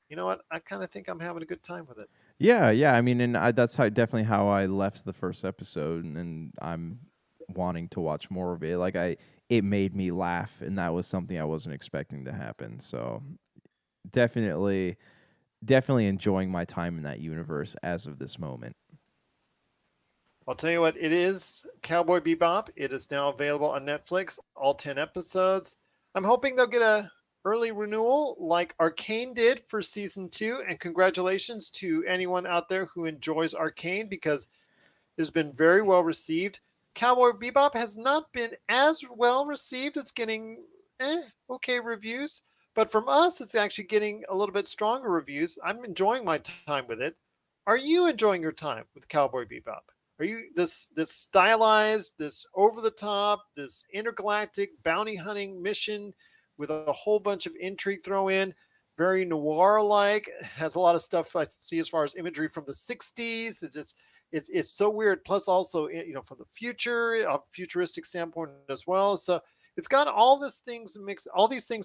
you know what? I kind of think I'm having a good time with it. Yeah. I mean, and that's definitely how I left the first episode, and I'm wanting to watch more of it. Like it made me laugh, and that was something I wasn't expecting to happen. So definitely, definitely enjoying my time in that universe as of this moment. I'll tell you what, it is Cowboy Bebop. It is now available on Netflix, all 10 episodes. I'm hoping they'll get a early renewal like Arcane did for season 2, and congratulations to anyone out there who enjoys Arcane because it has been very well received. Cowboy Bebop has not been as well received. It's getting okay reviews, but from us, it's actually getting a little bit stronger reviews. I'm enjoying my time with it. Are you enjoying your time with Cowboy Bebop? Are you this stylized, this over the top, this intergalactic bounty hunting mission with a whole bunch of intrigue throw in? Very noir like, has a lot of stuff I see as far as imagery from the 60s. It's so weird. Plus, also from the future, a futuristic standpoint as well. So it's got all these things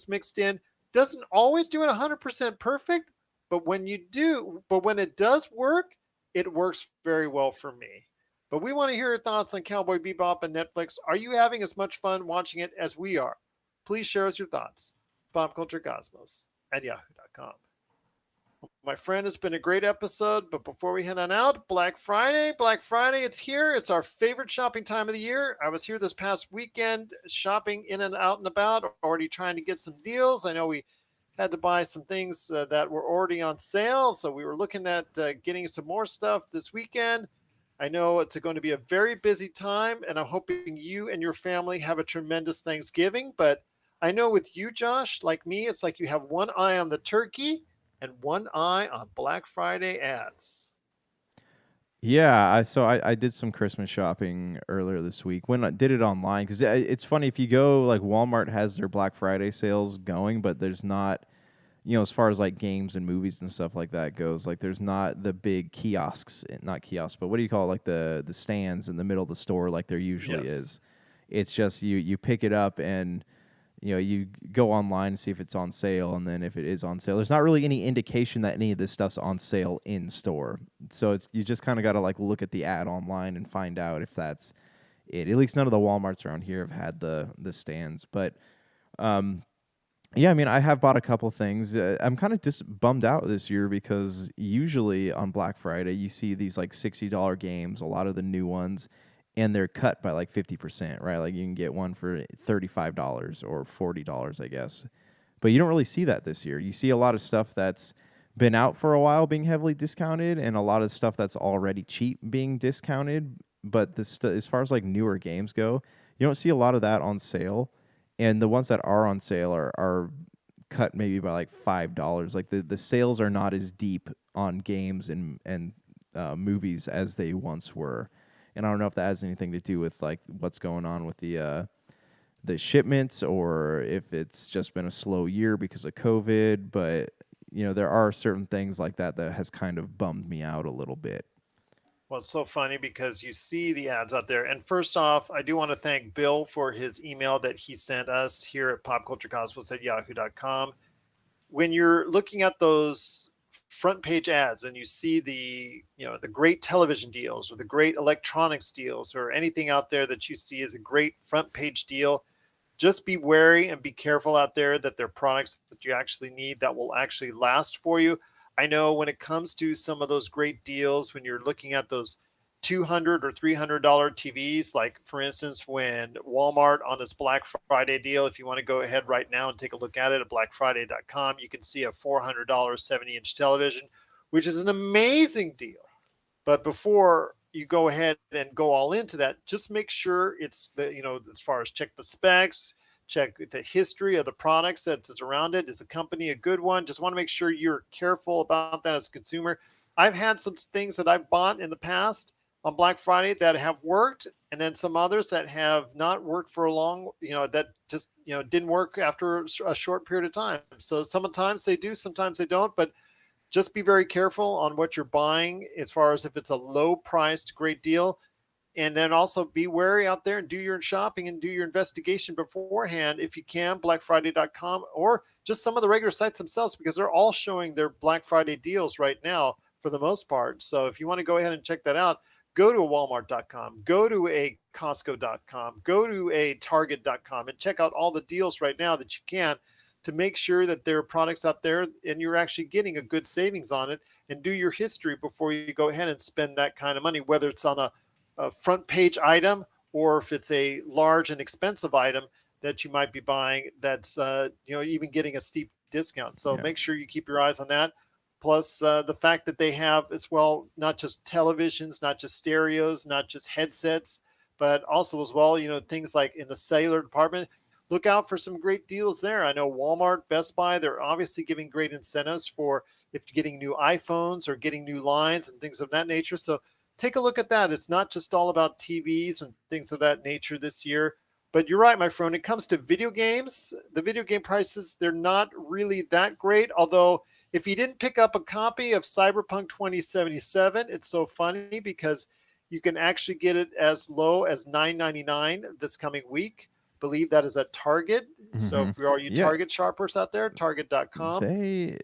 mixed in. Doesn't always do it 100% perfect, but when it does work, it works very well for me. But we want to hear your thoughts on Cowboy Bebop and Netflix. Are you having as much fun watching it as we are? please share us your thoughts. Popculturecosmos at yahoo.com. My friend, it's been a great episode, but before we head on out, Black Friday, it's here. It's our favorite shopping time of the year. I was here this past weekend shopping in and out and about, already trying to get some deals. I know we had to buy some things that were already on sale, so we were looking at getting some more stuff this weekend. I know it's going to be a very busy time, and I'm hoping you and your family have a tremendous Thanksgiving. But I know with you, Josh, like me, it's like you have one eye on the turkey and one eye on Black Friday ads. Yeah, I did some Christmas shopping earlier this week. When I did it online, because it's funny if you go like Walmart has their Black Friday sales going, but there's not, as far as like games and movies and stuff like that goes, like there's not the big kiosks, not kiosks, but what do you call it, like the stands in the middle of the store like there usually Yes. is. It's just you pick it up and you go online and see if it's on sale, and then if it is on sale, there's not really any indication that any of this stuff's on sale in store. So it's you just kind of got to like look at the ad online and find out if that's it. At least none of the Walmarts around here have had the stands, but um, yeah, I mean, I have bought a couple things. I'm kind of bummed out this year because usually on Black Friday you see these like $60 games, a lot of the new ones, and they're cut by like 50%, right? Like you can get one for $35 or $40, I guess. But you don't really see that this year. You see a lot of stuff that's been out for a while being heavily discounted, and a lot of stuff that's already cheap being discounted. But as far as like newer games go, you don't see a lot of that on sale, and the ones that are on sale are cut maybe by like $5. Like the sales are not as deep on games and movies as they once were. And I don't know if that has anything to do with like what's going on with the shipments, or if it's just been a slow year because of COVID. But there are certain things like that has kind of bummed me out a little bit. Well, it's so funny because you see the ads out there. And first off, I do want to thank Bill for his email that he sent us here at popculturecosmos at yahoo.com. When you're looking at those front page ads and you see the great television deals or the great electronics deals or anything out there that you see as a great front page deal, just be wary and be careful out there that they're products that you actually need that will actually last for you. I know when it comes to some of those great deals, when you're looking at those $200 or $300 TVs, like for instance, when Walmart on its Black Friday deal, if you want to go ahead right now and take a look at it at blackfriday.com, you can see a $400 70-inch television, which is an amazing deal. But before you go ahead and go all into that, just make sure it's as far as check the specs, check the history of the products that's around it. Is the company a good one? Just want to make sure you're careful about that as a consumer. I've had some things that I've bought in the past on Black Friday that have worked, and then some others that have not worked for a long, that just, didn't work after a short period of time. So sometimes they do, sometimes they don't, but just be very careful on what you're buying as far as if it's a low priced great deal. And then also be wary out there and do your shopping and do your investigation beforehand if you can, blackfriday.com or just some of the regular sites themselves, because they're all showing their Black Friday deals right now for the most part. So if you want to go ahead and check that out, go to a walmart.com, go to a costco.com, go to a target.com and check out all the deals right now that you can to make sure that there are products out there and you're actually getting a good savings on it, and do your history before you go ahead and spend that kind of money, whether it's on a front page item or if it's a large and expensive item that you might be buying that's even getting a steep discount. So Yeah. make sure you keep your eyes on that. Plus the fact that they have as well, not just televisions, not just stereos, not just headsets, but also as well, things like in the cellular department, look out for some great deals there. I know Walmart, Best Buy, they're obviously giving great incentives for if you're getting new iPhones or getting new lines and things of that nature. So take a look at that. It's not just all about TVs and things of that nature this year. But you're right, my friend. When it comes to video games, the video game prices, they're not really that great. Although, if you didn't pick up a copy of Cyberpunk 2077, it's so funny because you can actually get it as low as $9.99 this coming week. believe that is at Target. So Hmm. if you're all you Yeah, Target shoppers out there, target.com.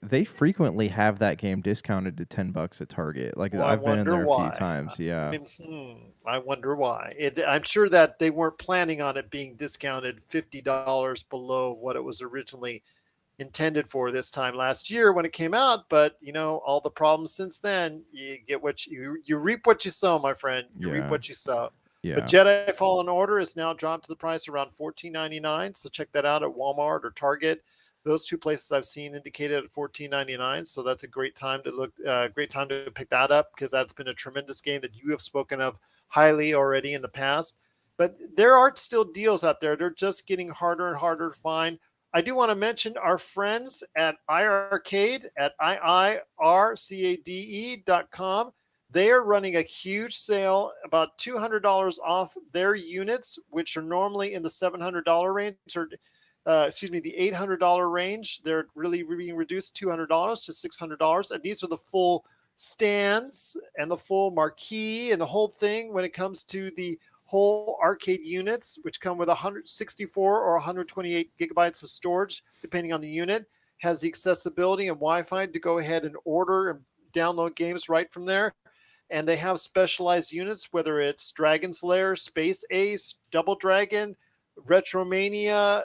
they frequently have that game discounted to $10 at Target. Like Well, I I've been in wonder there a few why. times. I Yeah, mean, I wonder why. I'm sure that they weren't planning on it being discounted $50 below what it was originally intended for this time last year when it came out. But all the problems since then, you get what you reap what you sow, my friend. You reap yeah, what you sow. But yeah. Jedi Fallen Order is now dropped to the price around $14.99. So check that out at Walmart or Target. Those two places I've seen indicated at $14.99. So that's a great time to look. Great time to pick that up because that's been a tremendous game that you have spoken of highly already in the past. But there are still deals out there. They're just getting harder and harder to find. I do want to mention our friends at iArcade at iircade.com. They are running a huge sale, about $200 off their units, which are normally in the $700 range, or excuse me, the $800 range. They're really being reduced $200 to $600. And these are the full stands and the full marquee and the whole thing when it comes to the whole arcade units, which come with 164 or 128 gigabytes of storage, depending on the unit, has the accessibility and Wi-Fi to go ahead and order and download games right from there. And they have specialized units, whether it's Dragon's Lair, Space Ace, Double Dragon, Retromania.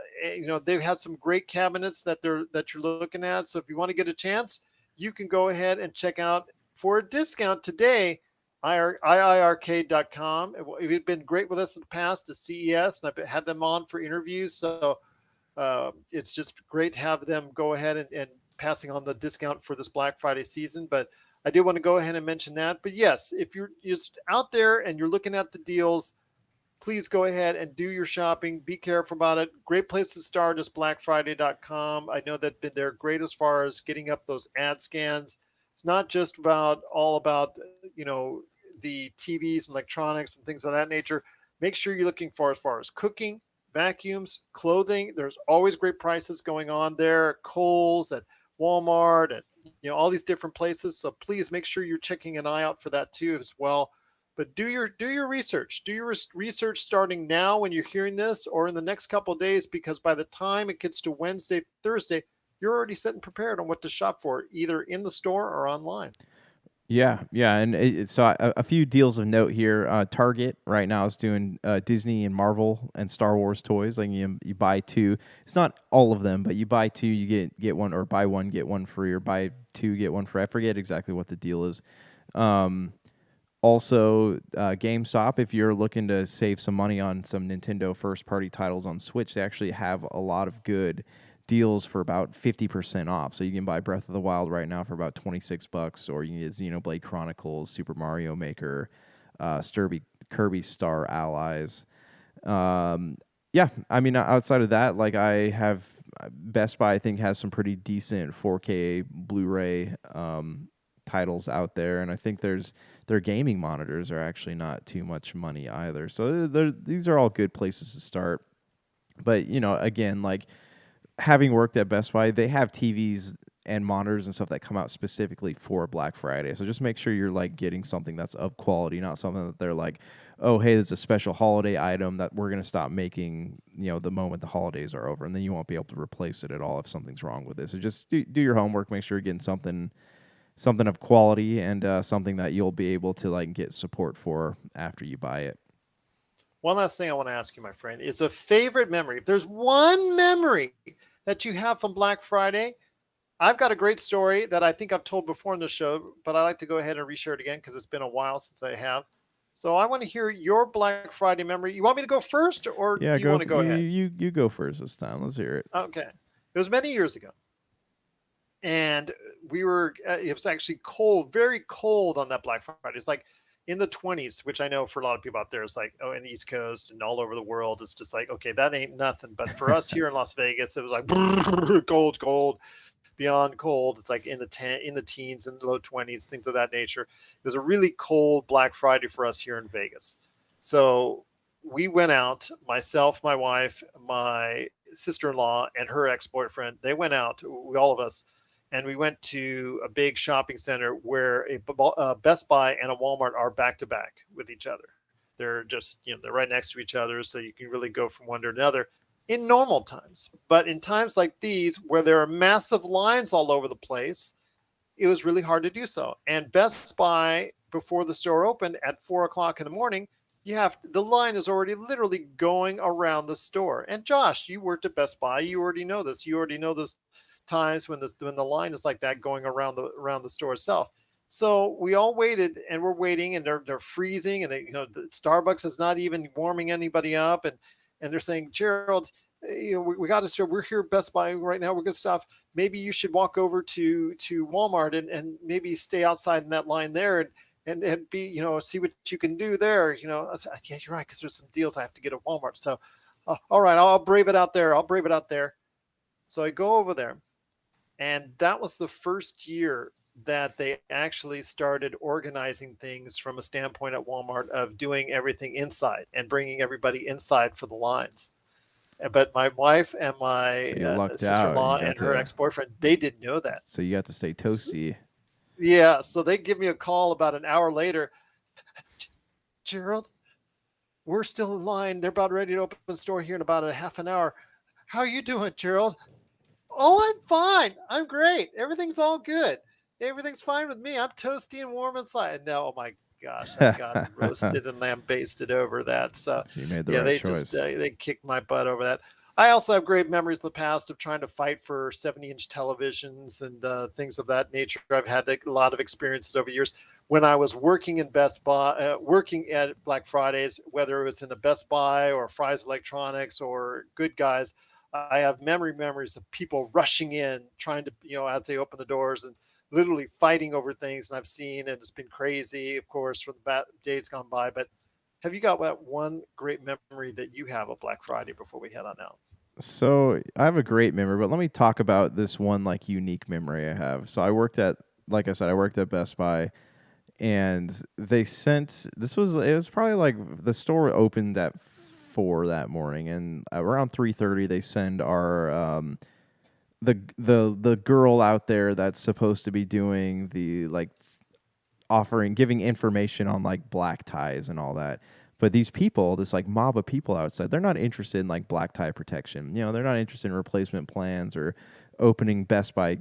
They've had some great cabinets that you're looking at. So if you want to get a chance, you can go ahead and check out for a discount today iiarcade.com. It's been great with us in the past to CES, and I've had them on for interviews. So it's just great to have them go ahead and passing on the discount for this Black Friday season. But I do want to go ahead and mention that. But yes, if you're just out there and you're looking at the deals, please go ahead and do your shopping. Be careful about it. Great place to start is blackfriday.com. I know that they're great as far as getting up those ad scans. It's not just all about, the TVs and electronics and things of that nature. Make sure you're looking for as far as cooking, vacuums, clothing. There's always great prices going on there. Kohl's, at Walmart, and all these different places. So please make sure you're checking an eye out for that too as well. But do your research. Do your research starting now when you're hearing this, or in the next couple of days, because by the time it gets to Wednesday, Thursday, you're already set and prepared on what to shop for, either in the store or online. Yeah, yeah, and a few deals of note here. Target right now is doing Disney and Marvel and Star Wars toys. Like you buy two. It's not all of them, but you buy two, you get one, or buy one get one free, or buy two get one free. I forget exactly what the deal is. Um, Also, GameStop, if you're looking to save some money on some Nintendo first party titles on Switch, they actually have a lot of good deals for about 50% off. So you can buy Breath of the Wild right now for about $26, or you can get Xenoblade Chronicles, Super Mario Maker, Kirby Star Allies. Um, yeah, I mean, outside of that, like I have Best Buy, I think, has some pretty decent 4K Blu-ray titles out there, and I think their gaming monitors are actually not too much money either. So these are all good places to start. But again, like having worked at Best Buy, they have TVs and monitors and stuff that come out specifically for Black Friday. So just make sure you're like getting something that's of quality, not something that they're like, oh, hey, there's a special holiday item that we're going to stop making, the moment the holidays are over, and then you won't be able to replace it at all if something's wrong with it. So just do your homework, make sure you're getting something of quality, and something that you'll be able to like get support for after you buy it. One last thing I want to ask you, my friend, is a favorite memory. If there's one memory that you have from Black Friday, I've got a great story that I think I've told before in the show, but I like to go ahead and reshare it again because it's been a while since I have. So I want to hear your Black Friday memory. You want me to go first, or Yeah, do you want to go ahead? you go first this time. Let's hear it. Okay. It was many years ago, and it was actually cold, very cold on that Black Friday. It's like in the 20s, which I know for a lot of people out there, it's like, oh, in the East Coast and all over the world, it's just like, okay, that ain't nothing. But for us here in Las Vegas, it was like cold, cold, beyond cold. It's like in the teens and low 20s, things of that nature. It was a really cold Black Friday for us here in Vegas. So we went out, myself, my wife, my sister-in-law, and her ex-boyfriend. They went out, all of us, and we went to a big shopping center where a Best Buy and a Walmart are back to back with each other. They're just, they're right next to each other, so you can really go from one to another in normal times. But in times like these, where there are massive lines all over the place, it was really hard to do so. And Best Buy, before the store opened at 4 o'clock in the morning, the line is already literally going around the store. And Josh, you worked at Best Buy, you already know this. You already know those times when the line is like that going around the store itself. So we all waited, and we're waiting, and they're freezing, and the Starbucks is not even warming anybody up, and they're saying, Gerald, we got to start. We're here at Best Buy right now. We're good stuff. Maybe you should walk over to Walmart and maybe stay outside in that line there and be, see what you can do there. I said, yeah, you're right, because there's some deals I have to get at Walmart. So, all right, I'll brave it out there. I'll brave it out there. So I go over there, and that was the first year that they actually started organizing things from a standpoint at Walmart of doing everything inside and bringing everybody inside for the lines. But my wife and So my you lucked out. You sister-in-law got and her to. ex-boyfriend, they didn't know that. So you got to stay toasty. Yeah, so they give me a call about an hour later. Gerald, we're still in line. They're about ready to open the store here in about a half an hour. How are you doing, Gerald? Oh, I'm fine. I'm great. Everything's all good. Everything's fine with me. I'm toasty and warm inside. No, oh my gosh, I got roasted and lambasted over that. So you made the yeah, right they choice. just they kicked my butt over that. I also have great memories of the past of trying to fight for 70-inch televisions and things of that nature. I've had a lot of experiences over the years. When I was working in Best Buy, working at Black Fridays, whether it was in the Best Buy or Fry's Electronics or Good Guys, I have memories of people rushing in, trying to, as they open the doors and literally fighting over things. And I've seen, and it's been crazy, of course, from the days gone by. But have you got that one great memory that you have of Black Friday before we head on out? So I have a great memory, but let me talk about this one like unique memory I have. So like I said, I worked at Best Buy, and they sent it was probably like the store opened at 4 that morning, and around 3:30 they send our the girl out there that's supposed to be doing the like giving information on like black ties and all that. But these people, this like mob of people outside, they're not interested in like black tie protection. They're not interested in replacement plans or opening Best Buy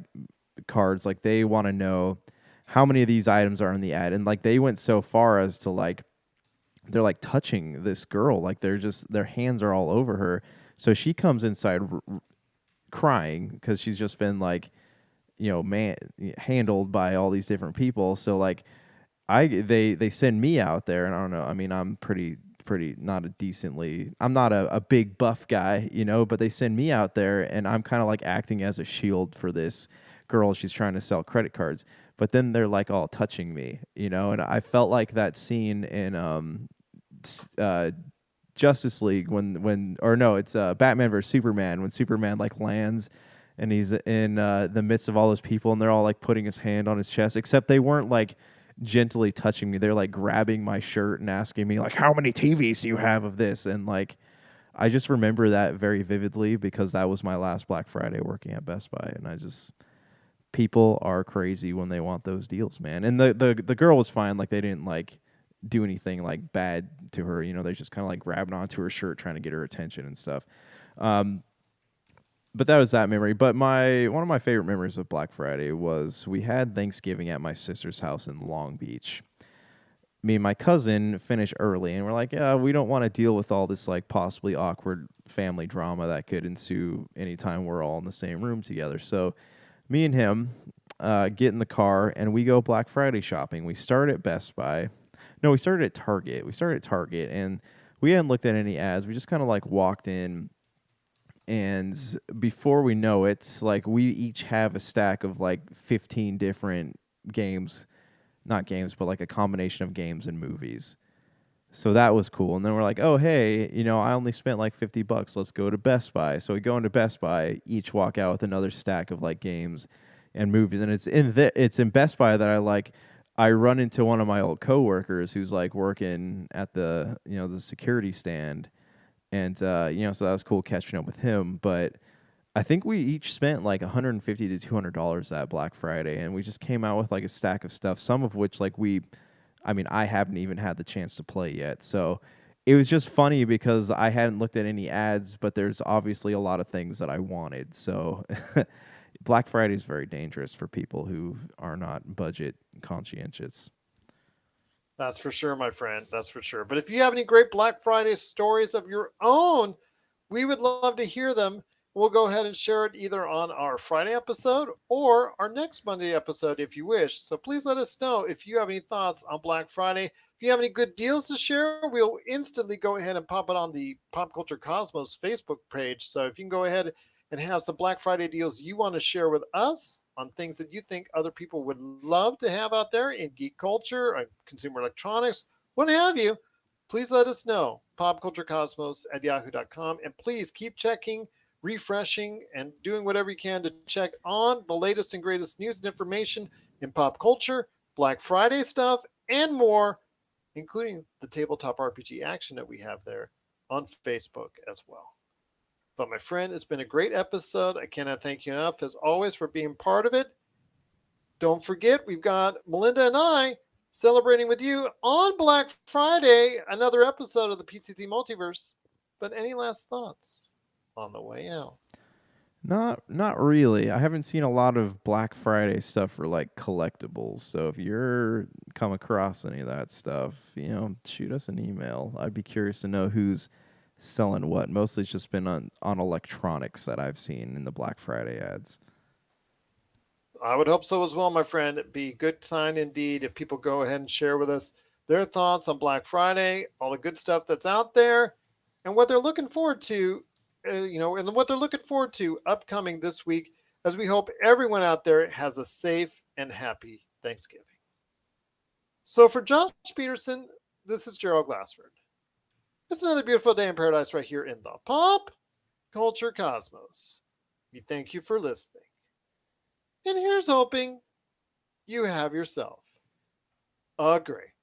cards. Like they want to know how many of these items are in the ad. And like they went so far as to like they're like touching this girl, like their hands are all over her. So she comes inside crying because she's just been like, handled by all these different people. So like they send me out there, and I don't know. I mean, I'm pretty not I'm not a big buff guy, but they send me out there, and I'm kind of like acting as a shield for this girl. She's trying to sell credit cards, but then they're like all touching me, and I felt like that scene in Justice League when or no, it's Batman versus Superman, when Superman like lands and he's in the midst of all those people, and they're all like putting his hand on his chest, except they weren't like gently touching me. They're like grabbing my shirt and asking me like, how many TVs do you have of this? And like I just remember that very vividly because that was my last Black Friday working at Best Buy, and people are crazy when they want those deals, man. And the girl was fine, like they didn't like do anything like bad to her, they just kind of like grabbing onto her shirt trying to get her attention and stuff. But that was that memory. But one of my favorite memories of Black Friday was we had Thanksgiving at my sister's house in Long Beach. Me and my cousin finished early, and we're like, yeah, we don't want to deal with all this like possibly awkward family drama that could ensue anytime we're all in the same room together. So me and him get in the car, and we go Black Friday shopping. We start at Best Buy. No, we started at Target. And we hadn't looked at any ads. We just kind of like walked in. And before we know it, like we each have a stack of like 15 different games, not games, but like a combination of games and movies. So that was cool. And then we're like, oh, hey, I only spent like $50. Let's go to Best Buy. So we go into Best Buy, each walk out with another stack of like games and movies. And it's in Best Buy that I run into one of my old coworkers who's like working at the security stand. And, so that was cool catching up with him. But I think we each spent like $150 to $200 that Black Friday. And we just came out with like a stack of stuff, some of which like I mean, I haven't even had the chance to play yet. So it was just funny because I hadn't looked at any ads, but there's obviously a lot of things that I wanted. So Black Friday is very dangerous for people who are not budget conscientious. That's for sure, my friend. That's for sure. But if you have any great Black Friday stories of your own, we would love to hear them. We'll go ahead and share it either on our Friday episode or our next Monday episode if you wish. So please let us know if you have any thoughts on Black Friday. If you have any good deals to share, we'll instantly go ahead and pop it on the Pop Culture Cosmos Facebook page. So if you can go ahead and have some Black Friday deals you want to share with us on things that you think other people would love to have out there in geek culture or consumer electronics, what have you, please let us know. Popculturecosmos at yahoo.com. And please keep checking, refreshing, and doing whatever you can to check on the latest and greatest news and information in pop culture, Black Friday stuff, and more, including the tabletop RPG action that we have there on Facebook as well. But my friend, it's been a great episode. I cannot thank you enough, as always, for being part of it. Don't forget, we've got Melinda and I celebrating with you on Black Friday, another episode of the PCC Multiverse. But any last thoughts on the way out? Not really. I haven't seen a lot of Black Friday stuff for like collectibles. So if you're come across any of that stuff, shoot us an email. I'd be curious to know who's selling what. Mostly it's just been on electronics that I've seen in the Black Friday ads. I would hope so as well, my friend. It'd be a good sign indeed if people go ahead and share with us their thoughts on Black Friday, all the good stuff that's out there, and what they're looking forward to, and what they're looking forward to upcoming this week, as we hope everyone out there has a safe and happy Thanksgiving. So for Josh Peterson, this is Gerald Glassford. It's another beautiful day in paradise right here in the Pop Culture Cosmos. We thank you for listening. And here's hoping you have yourself a great